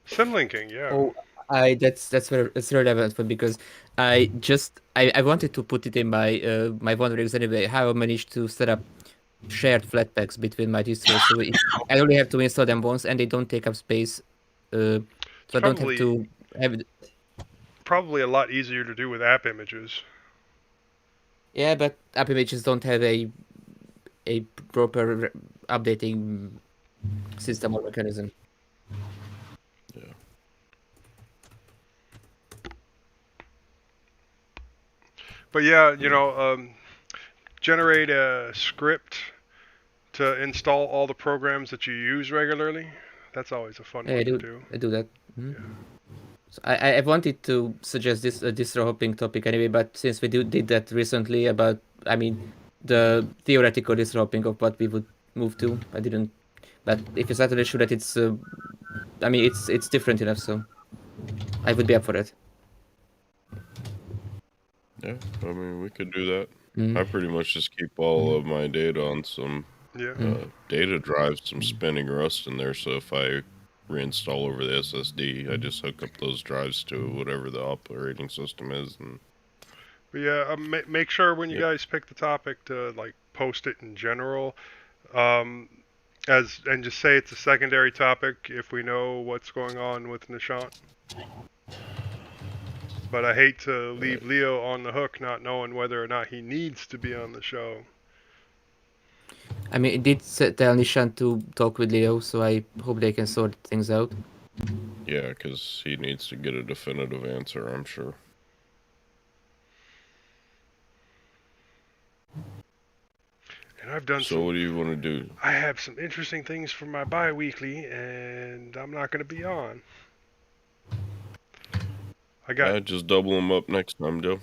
Simlinking, yeah. Oh, that's very relevant because I wanted to put it in my my wanderings anyway. How I managed to set up shared flatpaks between my distros, so I only have to install them once, and they don't take up space. So I don't have to have it. Probably a lot easier to do with app images. Yeah, but app images don't have a proper updating system or mechanism. Yeah. But yeah, generate a script to install all the programs that you use regularly. That's always a fun one to do. I do that. Yeah. So I wanted to suggest this distro hopping topic anyway, but since we did that recently about, the theoretical distro hopping of what we would move to, I didn't. But if it's not an issue that it's, it's different enough, so I would be up for it. Yeah, we could do that. Mm. I pretty much just keep all of my data on some data drives, some spinning Rust in there, so if I reinstall over the SSD, I just hook up those drives to whatever the operating system is. But yeah, make sure when you guys pick the topic to post it in general, and just say it's a secondary topic if we know what's going on with Nishant. But I hate to leave Leo on the hook not knowing whether or not he needs to be on the show. I mean, it did tell Nishan to talk with Leo, so I hope they can sort things out. Yeah, because he needs to get a definitive answer, I'm sure. And I've done So what do you want to do? I have some interesting things for my bi-weekly, and I'm not going to be on. I got Just double them up next time, Joe.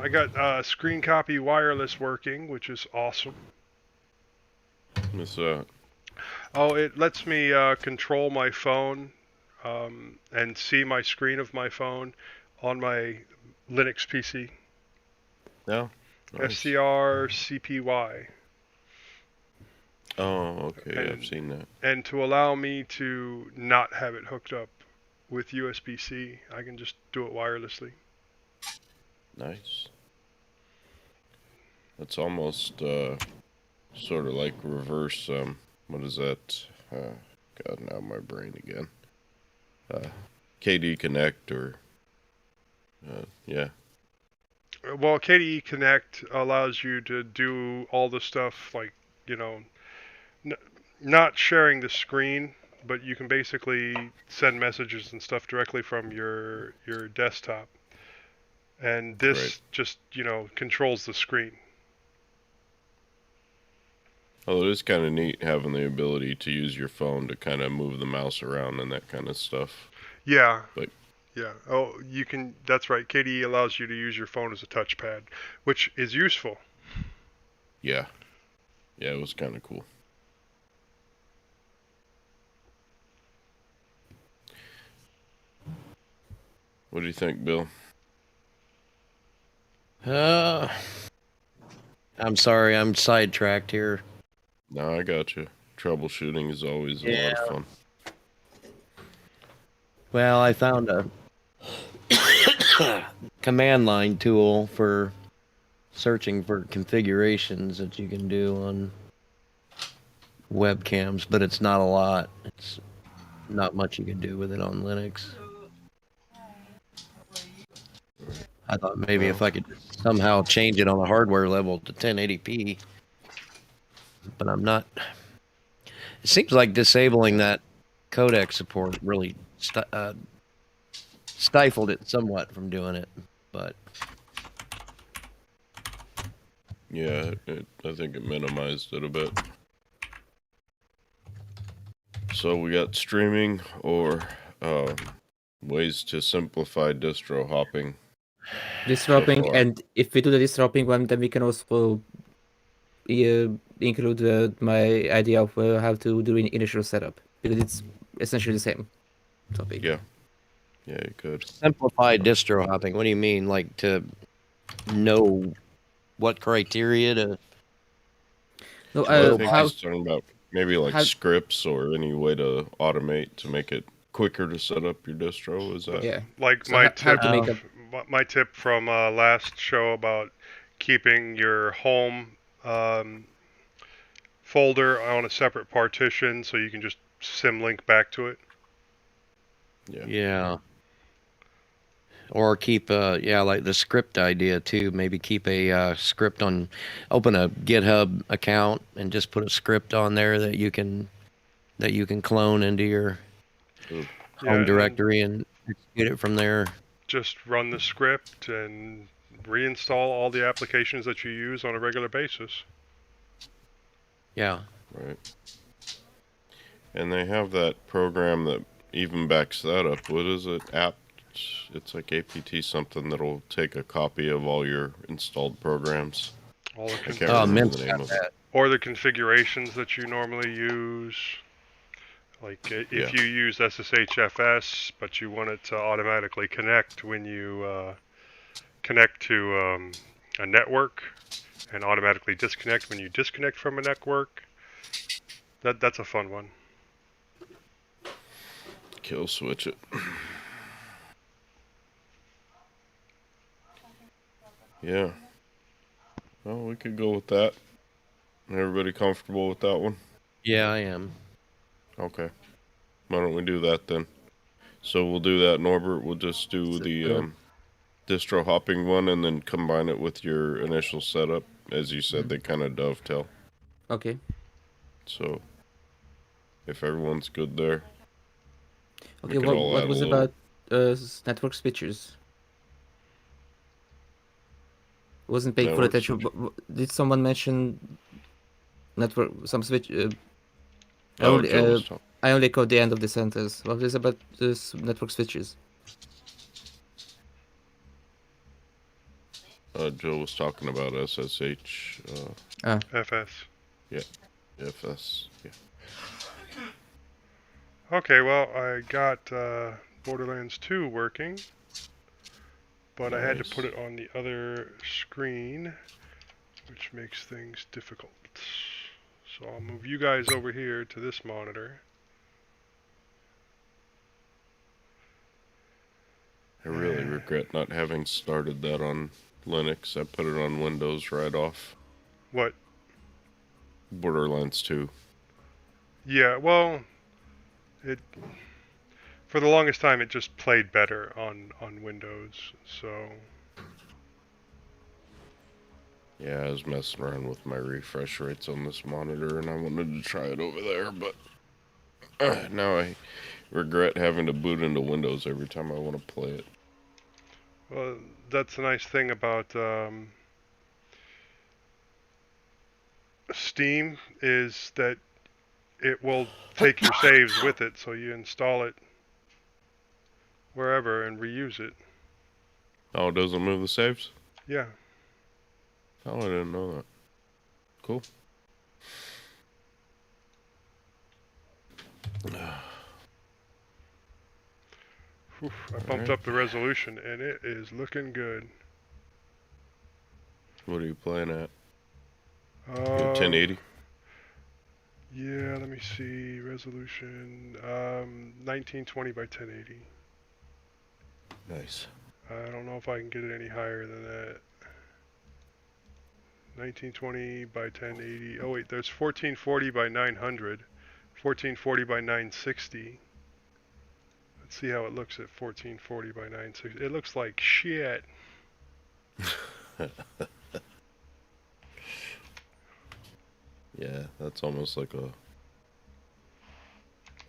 I got screen copy wireless working, which is awesome. What's that? Oh, it lets me control my phone and see my screen of my phone on my Linux PC. Yeah. Nice. SCR CPY. Oh, okay. And, I've seen that. And to allow me to not have it hooked up with USB-C, I can just do it wirelessly. Nice. That's almost sort of like reverse. What is that? God, now my brain again. KD Connect or yeah. Well, KDE Connect allows you to do all the stuff like, not sharing the screen, but you can basically send messages and stuff directly from your desktop. And this just, controls the screen. Oh, it is kind of neat having the ability to use your phone to kind of move the mouse around and that kind of stuff. Yeah. Like, yeah. Oh, you can. That's right. KDE allows you to use your phone as a touchpad, which is useful. yeah. Yeah, it was kind of cool. What do you think, Bill? I'm sorry, I'm sidetracked here. No, I got you. Troubleshooting is always a lot of fun. Well, I found a command line tool for searching for configurations that you can do on webcams, but it's not a lot. It's not much you can do with it on Linux. I thought maybe if I could somehow change it on the hardware level to 1080p, but I'm not. It seems like disabling that codec support really stifled it somewhat from doing it, but yeah, I think it minimized it a bit. So we got streaming or ways to simplify distro hopping. Distro hopping, and if we do the distro hopping one, then we can also include my idea of how to do an initial setup, because it's essentially the same topic. Yeah. Yeah, you could. Simplify distro hopping. What do you mean? Like to know what criteria to... No, I think he's talking about maybe like scripts or any way to automate to make it quicker to set up your distro. Is that? Yeah. Like so my tip from last show about keeping your home folder on a separate partition so you can just symlink back to it. Yeah. Or keep like the script idea too. Maybe keep a script on, open a GitHub account and just put a script on there that you can clone into your home directory and execute it from there. Just run the script and reinstall all the applications that you use on a regular basis. Yeah. Right. And they have that program that even backs that up. What is it? It's like APT something that'll take a copy of all your installed programs. All the I can't remember the name of it. Or the configurations that you normally use. Like if you use SSHFS, but you want it to automatically connect when you connect to a network, and automatically disconnect when you disconnect from a network. That's a fun one. Kill switch it. Yeah. Well, we could go with that. Everybody comfortable with that one? Yeah, I am. Okay. Why don't we do that then? So we'll do that, Norbert. We'll just do the distro hopping one and then combine it with your initial setup. As you said, they kind of dovetail. Okay. So if everyone's good there, we Okay, could all what add a was little. about network switches? Wasn't paying full Network attention. switch. Did someone mention network some switch? Oh, Joe was talking. I only caught the end of the sentence. What is about this network switches? Joe was talking about SSH. FS. FS. Yeah. Okay, well, I got Borderlands 2 working, but I had to put Nice. it on the other screen, which makes things difficult. So I'll move you guys over here to this monitor. I really regret not having started that on Linux. I put it on Windows right off. What? Borderlands 2. Yeah, well, it for the longest time it just played better on Windows. So Yeah, I was messing around with my refresh rates on this monitor, and I wanted to try it over there, but now I regret having to boot into Windows every time I want to play it. well, that's the nice thing about Steam is that it will take your saves with it, so you install it wherever and reuse it. Oh, it doesn't move the saves? Yeah. Oh, I didn't know that. Cool. Whew, I bumped up the resolution and it is looking good. What are you playing at? 1080. 1080? Yeah, let me see. Resolution 1920 by 1080. Nice. I don't know if I can get it any higher than that. 1920 by 1080. Oh wait, there's 1440 by 900. 1440 by 960. Let's see how it looks at 1440 by 960. It looks like shit. Yeah, that's almost like a...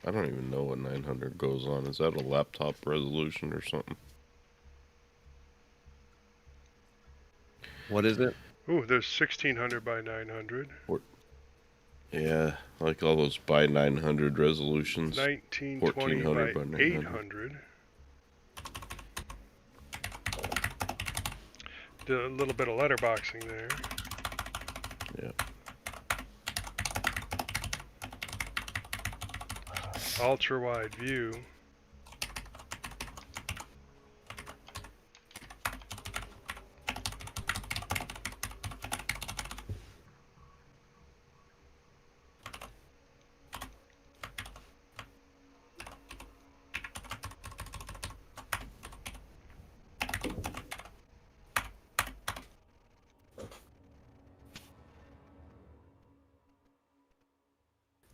I don't even know what 900 goes on. Is that a laptop resolution or something? What is it? Ooh, there's 1600 by 900. Yeah, like all those by 900 resolutions. 1920 by 1400 by 900. 800. Did a little bit of letterboxing there. Yeah. Ultra wide view.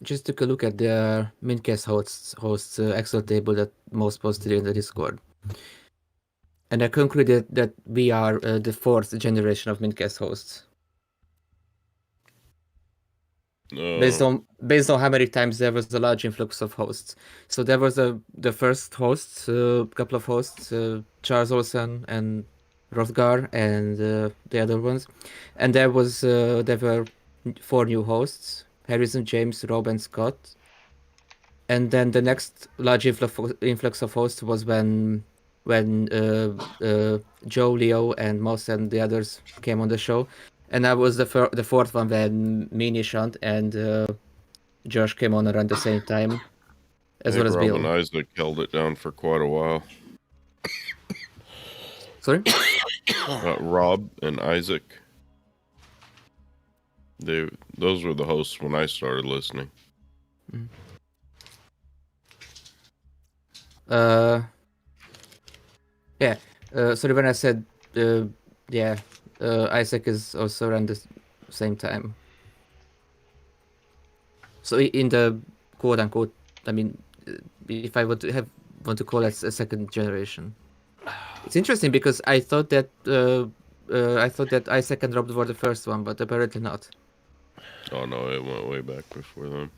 Just took a look at the mintCast hosts Excel table that Mouse posted in the Discord, and I concluded that we are the fourth generation of mintCast hosts. Based on how many times there was a large influx of hosts. So there was the first hosts, a couple of hosts, Charles Olsen and Rothgar and the other ones, and there were 4 new hosts: Harrison, James, Rob, and Scott. And then the next large influx of hosts was when Joe, Leo, and Moss and the others came on the show. And I was the fourth one when me, Nishant, and Josh came on around the same time, as well as Rob Bill. and Isaac held it down for quite a while. Sorry? Rob and Isaac. Those were the hosts when I started listening. Yeah. Sorry, when I said Isaac is also around the same time. So in the quote unquote, I mean, if I want to call it a second generation, it's interesting because I thought that Isaac and Rob were the first one, but apparently not. Oh no, it went way back before then.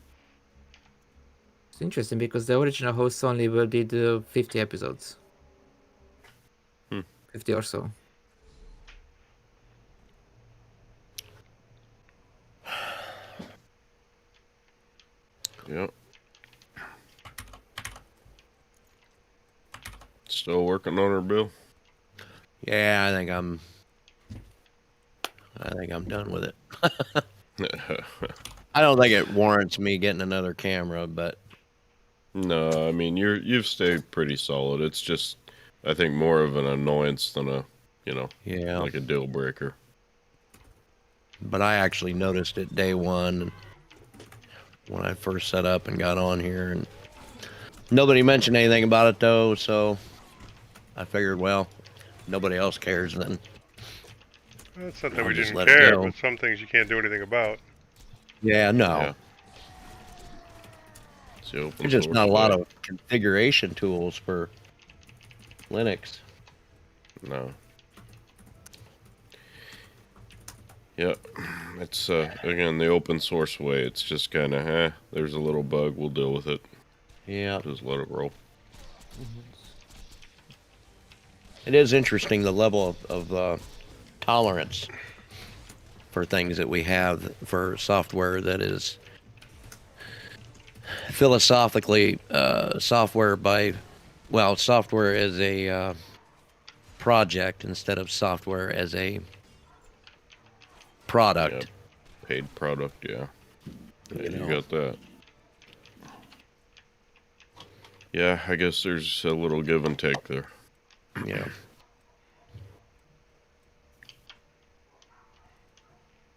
It's interesting because the original hosts only did 50 episodes. 50 or so. Yep. Still working on her, Bill? Yeah, I think I'm done with it. I don't think it warrants me getting another camera, but No, I mean you've stayed pretty solid. It's just I think more of an annoyance than a yeah. like a deal breaker. But I actually noticed it day one when I first set up and got on here, and nobody mentioned anything about it though, so I figured, well, nobody else cares then. That's not that I'll we just didn't let it care, go. but some things you can't do anything about. Yeah, no. Yeah. It's the open There's just source not a lot way. of configuration tools for Linux. No. Yeah, it's again the open source way. It's just kind of, there's a little bug, we'll deal with it. Yeah. Just let it roll. It is interesting the level of tolerance for things that we have for software that is philosophically software as a project instead of software as a product. Yeah, paid product, yeah. Yeah, you know. got that. Yeah, I guess there's a little give and take there. Yeah.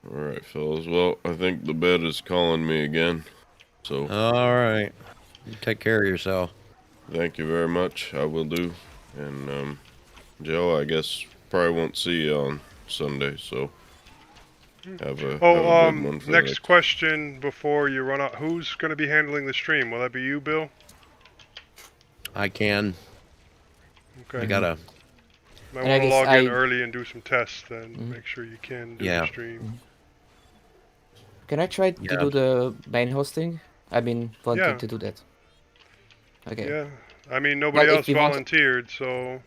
All right, fellas. Well, I think the bed is calling me again. So All right. You take care of yourself. thank you very much. I will do. And Joe, I guess probably won't see you on Sunday. So have a good one for Next that. question before you run out. Who's going to be handling the stream? Will that be you, Bill? I can. Okay. I gotta. Might And I want to guess log in I- early and do some tests then. Make sure you can do Yeah. the stream. Can I try to Yeah. do the main hosting? I've been wanting Yeah. to do that. Okay. Yeah. I mean, nobody Well, if else you want- volunteered, so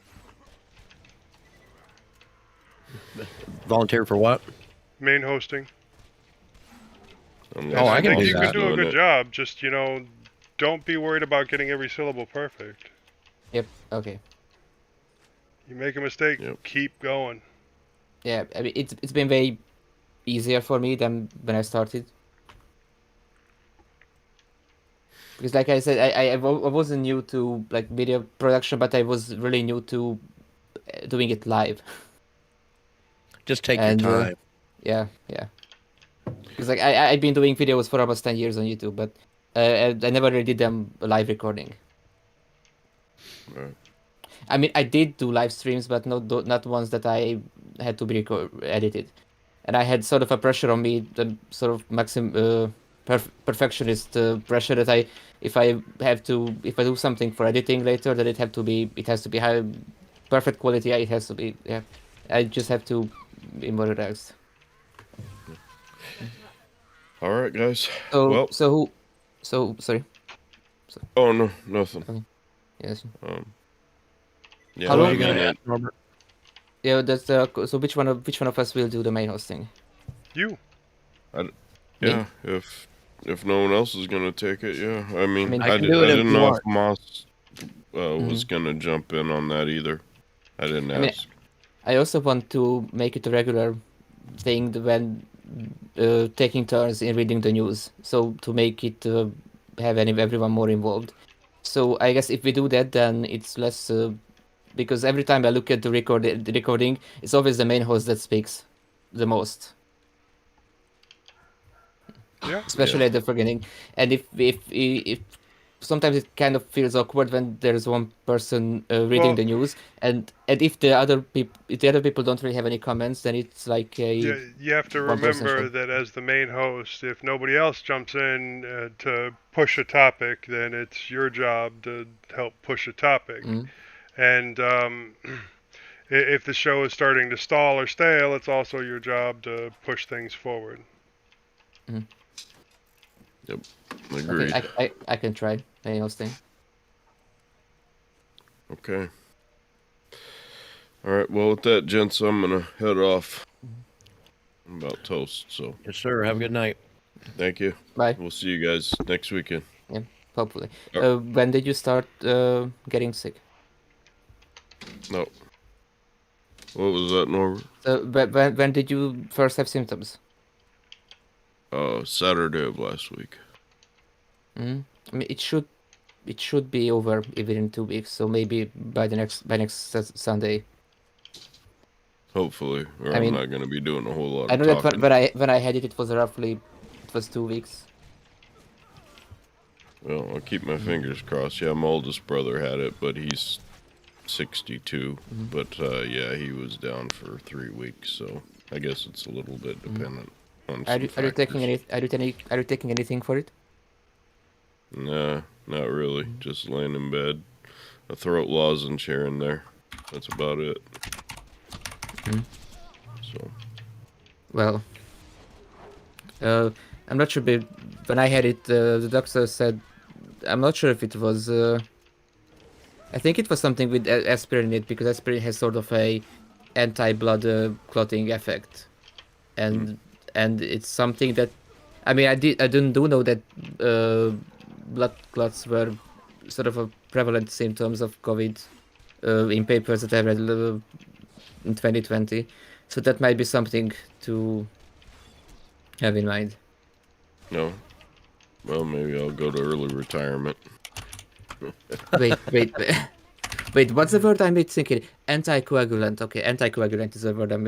Volunteer for what? main hosting. I'm And gonna I I can think do you that. can do a doing good it. job. Just, don't be worried about getting every syllable perfect. Yep. Okay. You make a mistake, Yep. keep going. Yeah. I mean, it's been way easier for me than when I started. Because, like I said, I wasn't new to like video production, but I was really new to doing it live. Just take And, your time. Yeah. Because like I've been doing videos for almost 10 years on YouTube, but I never really did them live recording. Right. I mean, I did do live streams, but not ones that I had to be edited, and I had sort of a pressure on me, the sort of perfectionist pressure that if I do something for editing later, that it has to be high, perfect quality. It has to be, yeah. I just have to be more relaxed. All right, guys. So Well, sorry. oh no, nothing. Yes. Yeah, How What long are I you gonna mean, ask, Robert? Yeah, that's so which one of us will do the main hosting? You. yeah, if no one else is gonna take it, yeah. I mean, I I can do it if didn't you know want. if Moss was gonna jump in on that either. I didn't I mean, ask. I also want to make it a regular thing when taking turns in reading the news. So to make it have everyone more involved. So I guess if we do that, then it's less because every time I look at the recording, it's always the main host that speaks the most, Yeah. especially at the beginning. And if sometimes it kind of feels awkward when there's one person reading Well, the news, and if the other people don't really have any comments, then it's like Yeah, you have to one person remember show. that as the main host, if nobody else jumps in to push a topic, then it's your job to help push a topic. Mm. And if the show is starting to stall or stale, it's also your job to push things forward. Yep, Okay, agreed. I can try any hosting. Okay. All right. Well, with that, gents, I'm gonna head off. I'm about toast. So Yes, sir. Have a good night. thank you. Bye. We'll see you guys next weekend. Yeah, hopefully. Oh. When did you start getting sick? No. What was that, Norbert? When did you first have symptoms? Saturday of last week. I mean, it should be over within 2 weeks. So maybe by next Sunday. Hopefully, or I I'm mean, not gonna be doing a whole lot I of know that talking. when I had it, it was 2 weeks. Well, I'll keep my fingers crossed. Yeah, my oldest brother had it, but he's 62. But yeah, he was down for 3 weeks. So I guess it's a little bit dependent on some Are you taking factors. are you taking anything for it? Nah, not really. Just laying in bed. A throat lozenge here and there. That's about it. So. Well, I'm not sure. But when I had it, the doctor said, I'm not sure if it was. I think it was something with aspirin in it, because aspirin has sort of a anti-blood clotting effect, and it's something that, I mean, I didn't know that blood clots were sort of a prevalent symptoms of COVID in papers that I read in 2020. So that might be something to have in mind. No. Well, maybe I'll go to early retirement. Wait, what's the word I'm thinking? Anticoagulant. Okay, anticoagulant is the word I'm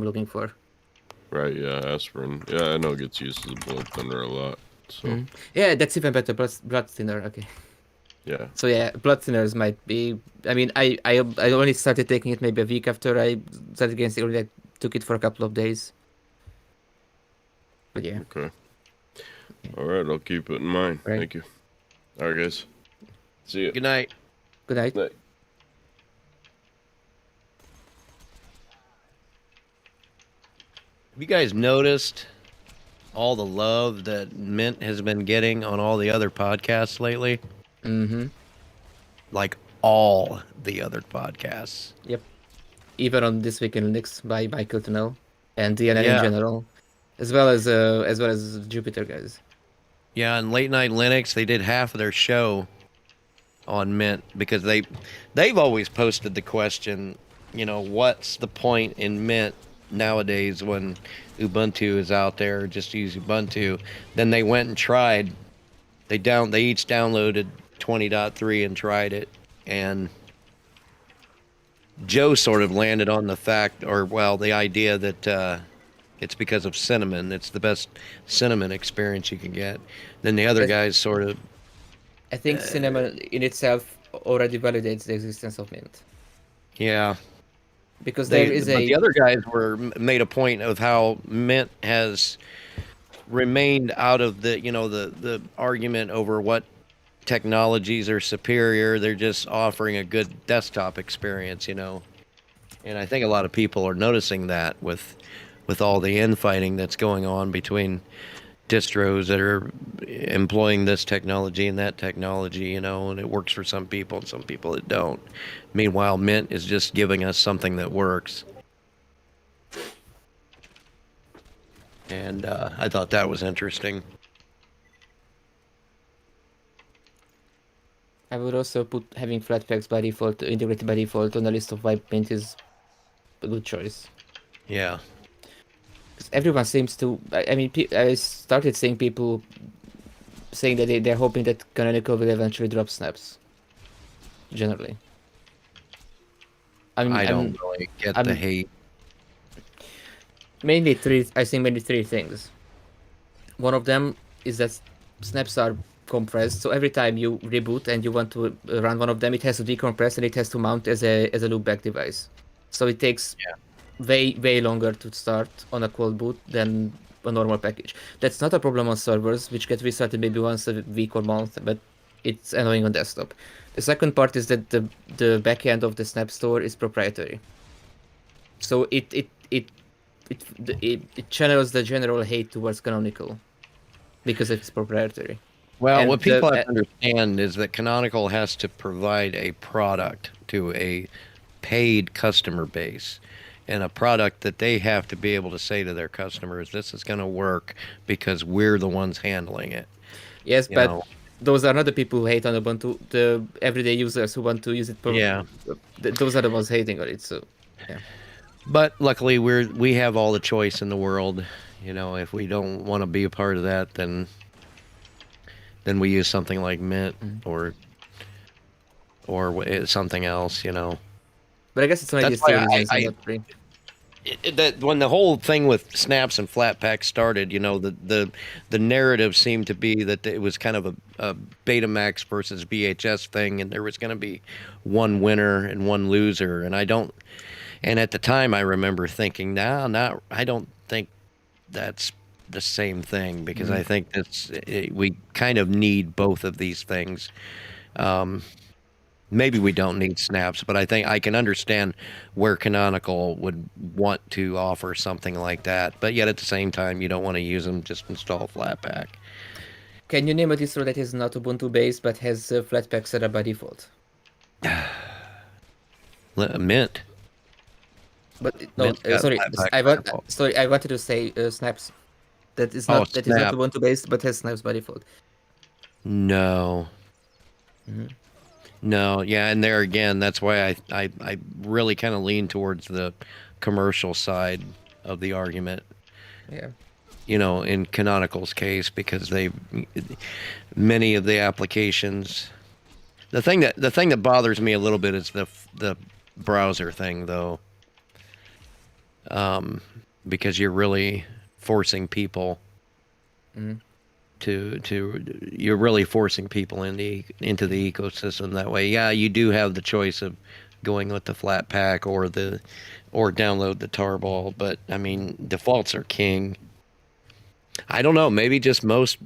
looking for. Right, yeah, aspirin. Yeah, I know it gets used as a blood thinner a lot. So, Yeah, that's even better. Blood thinner. Okay. yeah. So yeah, blood thinners might be. I mean, I only started taking it maybe a week after I started getting sick. I took it for a couple of days. But yeah. Okay. All right, I'll keep it in mind. Right. Thank you. All right, guys. See you. Good night. Good night. Night. Have you guys noticed all the love that Mint has been getting on all the other podcasts lately? Mm-hmm. Like all the other podcasts. Yep. Even on This Week in Linux by Michael Tunnell and DNN Yeah. in general, as well as Jupiter guys. Yeah, and Late Night Linux, they did half of their show on Mint because they've always posted the question, you know, what's the point in Mint nowadays when Ubuntu is out there? Just use Ubuntu. Then they went and tried. They each downloaded 20.3 and tried it, and Joe sort of landed on the fact, or well, the idea that it's because of Cinnamon. It's the best Cinnamon experience you can get. Then the other guys sort of. I think Cinnamon in itself already validates the existence of Mint, Yeah. because there is but the other guys made a point of how Mint has remained out of the, you know, the argument over what technologies are superior. They're just offering a good desktop experience, you know. And I think a lot of people are noticing that with all the infighting that's going on between distros that are employing this technology and that technology, you know, and it works for some people and some people it don't. Meanwhile, Mint is just giving us something that works. And I thought that was interesting. I would also put having Flatpaks by default, integrated by default, on the list of why Mint is a good choice. Yeah. Because everyone seems to. I mean, I started seeing people saying that they're hoping that Canonical will eventually drop snaps. Generally. I don't really get the hate. Mainly three things. One of them is that snaps are compressed, so every time you reboot and you want to run one of them, it has to decompress and it has to mount as a loopback device. So it takes way longer to start on a cold boot than a normal package. That's not a problem on servers, which get restarted maybe once a week or month, but it's annoying on desktop. The second part is that the backend of the snap store is proprietary. So it channels the general hate towards Canonical. because it's proprietary. Well, And what people have to understand is that Canonical has to provide a product to a paid customer base, and a product that they have to be able to say to their customers, this is going to work because we're the ones handling it. yes, You but know? those are not the people who hate on Ubuntu. The everyday users who want to use it. Yeah. Those are the ones hating on it. So, yeah. But luckily, we have all the choice in the world. You know, if we don't want to be a part of that, then we use something like Mint or something else. You know. But I guess it's only That's these two why reasons, and not three. that when the whole thing with snaps and flat packs started, you know, the narrative seemed to be that it was kind of a Betamax versus VHS thing, and there was going to be one winner and one loser. And at the time, I remember thinking, I don't think that's the same thing, because I think we kind of need both of these things. Maybe we don't need snaps, but I think I can understand where Canonical would want to offer something like that. But yet at the same time, you don't want to use them, just install Flatpak. Can you name a distro that is not Ubuntu based but has Flatpak set up by default? Mint. But no, Mint's got sorry, Flatpak I wanted to say snaps. That is not Snap. Ubuntu based but has snaps by default. No. No, yeah, and there again, that's why I really kind of lean towards the commercial side of the argument. Yeah. You know, in Canonical's case, because many of the applications. The thing that bothers me a little bit is the browser thing, though, because you're really forcing people. You're really forcing people into the ecosystem that way. Yeah, you do have the choice of going with the Flatpak or download the tarball, but I mean, defaults are king. I don't know, maybe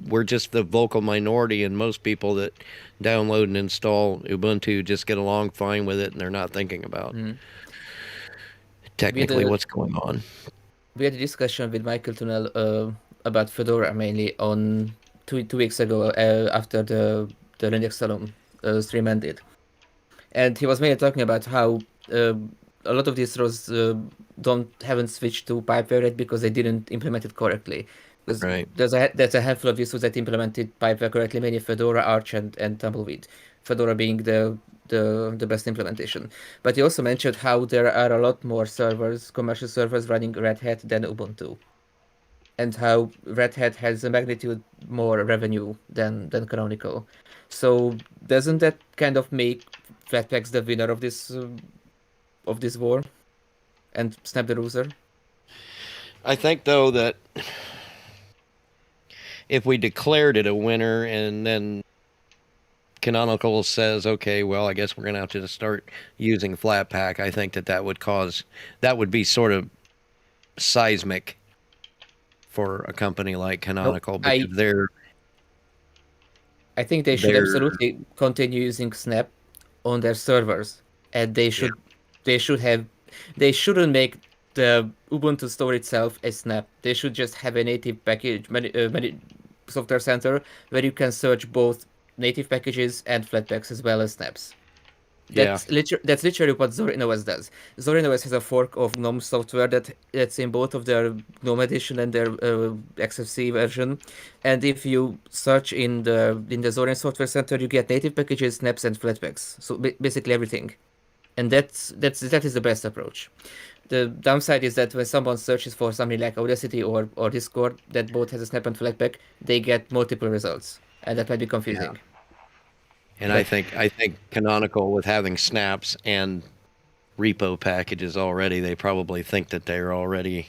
we're just the vocal minority, and most people that download and install Ubuntu just get along fine with it, and they're not thinking about technically what's going on. We had a discussion with Michael Tunnell about Fedora mainly on two weeks ago after the Linux Salon stream ended, and he was mainly talking about how a lot of distros haven't switched to Pipeware yet because they didn't implement it correctly. Because there's a handful of distros that implemented Pipeware correctly, mainly Fedora, Arch, and Tumbleweed. Fedora being the best implementation. But he also mentioned how there are a lot more commercial servers running Red Hat than Ubuntu, and how Red Hat has a magnitude more revenue than Canonical. So doesn't that kind of make Flatpaks the winner of this war, and Snap the loser? I think, though, that if we declared it a winner and then Canonical says, okay, well, I guess we're going to have to start using Flatpak, I think that would be sort of seismic for a company like Canonical, because I think they should absolutely continue using Snap on their servers, and they shouldn't make the Ubuntu store itself a Snap. They should just have a native package, software center, where you can search both native packages and Flatpaks as well as Snaps. That's literally what Zorin OS does. Zorin OS has a fork of GNOME software that's in both of their GNOME edition and their XFC version. And if you search in the Zorin software center, you get native packages, snaps, and Flatpaks. So basically everything. And that is the best approach. The downside is that when someone searches for something like Audacity or Discord that both has a snap and Flatpak, they get multiple results, and that might be confusing. Yeah. And I think Canonical, with having snaps and repo packages already, they probably think that they're already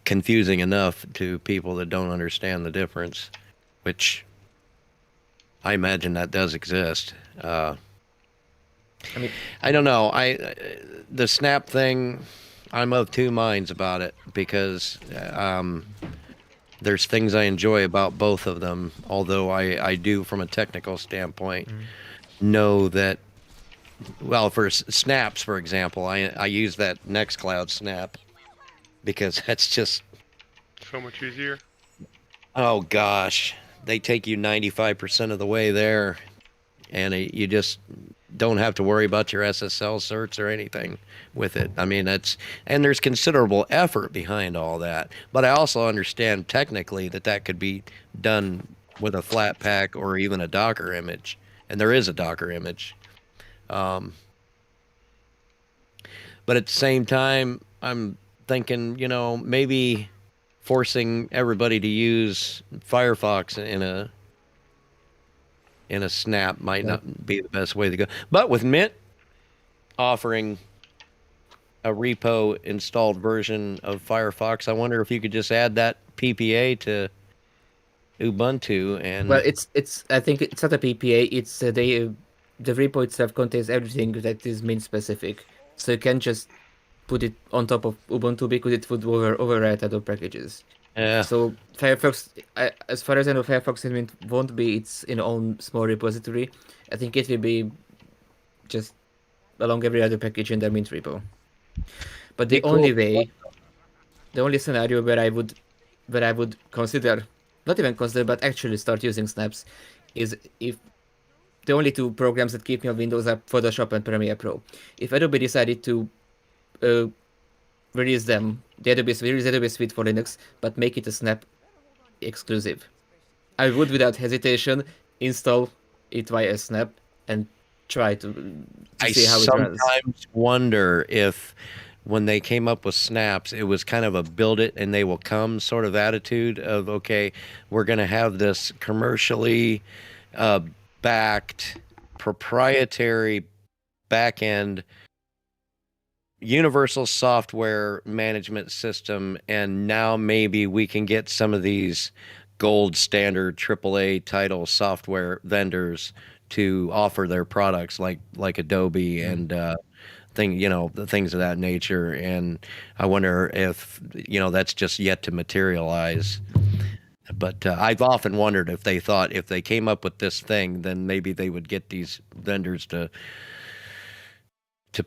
confusing enough to people that don't understand the difference, which I imagine that does exist. I don't know. The snap thing, I'm of two minds about it, because there's things I enjoy about both of them, although I do, from a technical standpoint, know that, well, for snaps, for example, I use that Nextcloud snap because that's just so much easier. Oh gosh, they take you 95% of the way there, and you just don't have to worry about your SSL certs or anything with it. I mean, and there's considerable effort behind all that. But I also understand technically that could be done with a flat pack or even a Docker image, and there is a Docker image. But at the same time, I'm thinking, maybe forcing everybody to use Firefox in a snap might not be the best way to go. But with Mint offering a repo installed version of Firefox, I wonder if you could just add that PPA to Ubuntu and Well, it's I think it's not a PPA. It's the repo itself contains everything that is Mint specific, so you can just put it on top of Ubuntu because it would overwrite other packages. yeah. So Firefox, as far as I know, Firefox and Mint won't be its own small repository. I think it will be just along every other package in their Mint repo. But the Be cool. only way, the only scenario where I would consider, not even consider, but actually start using snaps, is if the only two programs that keep me on Windows are Photoshop and Premiere Pro. If Adobe decided to release them, release Adobe Suite for Linux, but make it a Snap exclusive, I would, without hesitation, install it via Snap and try to see how it runs. I sometimes wonder if when they came up with snaps, it was kind of a build it and they will come sort of attitude of, okay, we're going to have this commercially backed proprietary backend universal software management system, and now maybe we can get some of these gold standard AAA title software vendors to offer their products like Adobe and the things of that nature. And I wonder if that's just yet to materialize. But I've often wondered if they thought if they came up with this thing, then maybe they would get these vendors to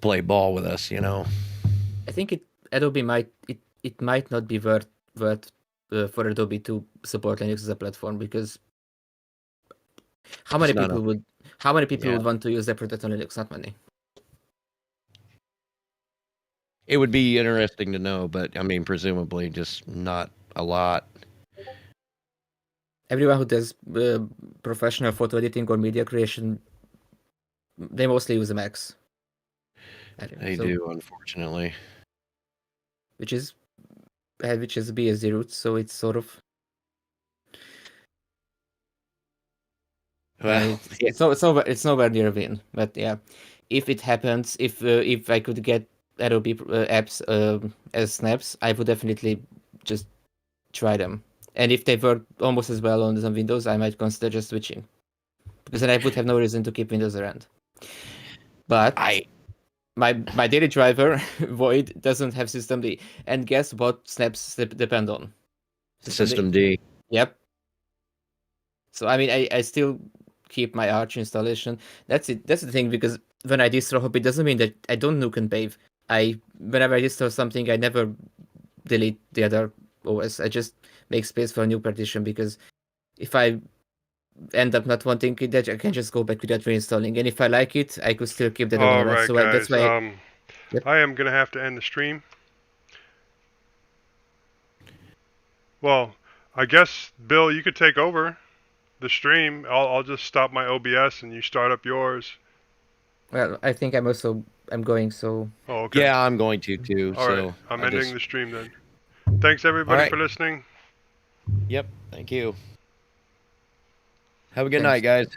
play ball with us. I think Adobe might not be worth for Adobe to support Linux as a platform, because how many people would want to use their product on Linux? Not many. It would be interesting to know, but I mean, presumably just not a lot. Everyone who does professional photo editing or media creation, they mostly use Macs. They do, unfortunately. Which is BSD roots, so it's sort of. Well, it's nowhere near a win, but yeah, if it happens, if I could get Adobe apps as snaps, I would definitely just try them. And if they work almost as well on some Windows, I might consider just switching, because then I would have no reason to keep Windows around. But my daily driver Void doesn't have systemd, and guess what snaps depend on? Systemd. Yep. So I mean, I still keep my Arch installation. That's it. That's the thing, because when I distro hop, it doesn't mean that I don't nuke and pave. Whenever I distro something, I never delete the other OS. I just make space for a new partition, because if I end up not wanting it, I can just go back without reinstalling. And if I like it, I could still keep that on the Alright, so guys. that's why I am going to have to end the stream. Well, I guess, Bill, you could take over the stream. I'll just stop my OBS and you start up yours. Well, I think I'm going, so... Oh, okay. Yeah, I'm going to too. Alright, I'm ending the stream then. Thanks everybody for listening. Yep, thank you. Have a good night, guys.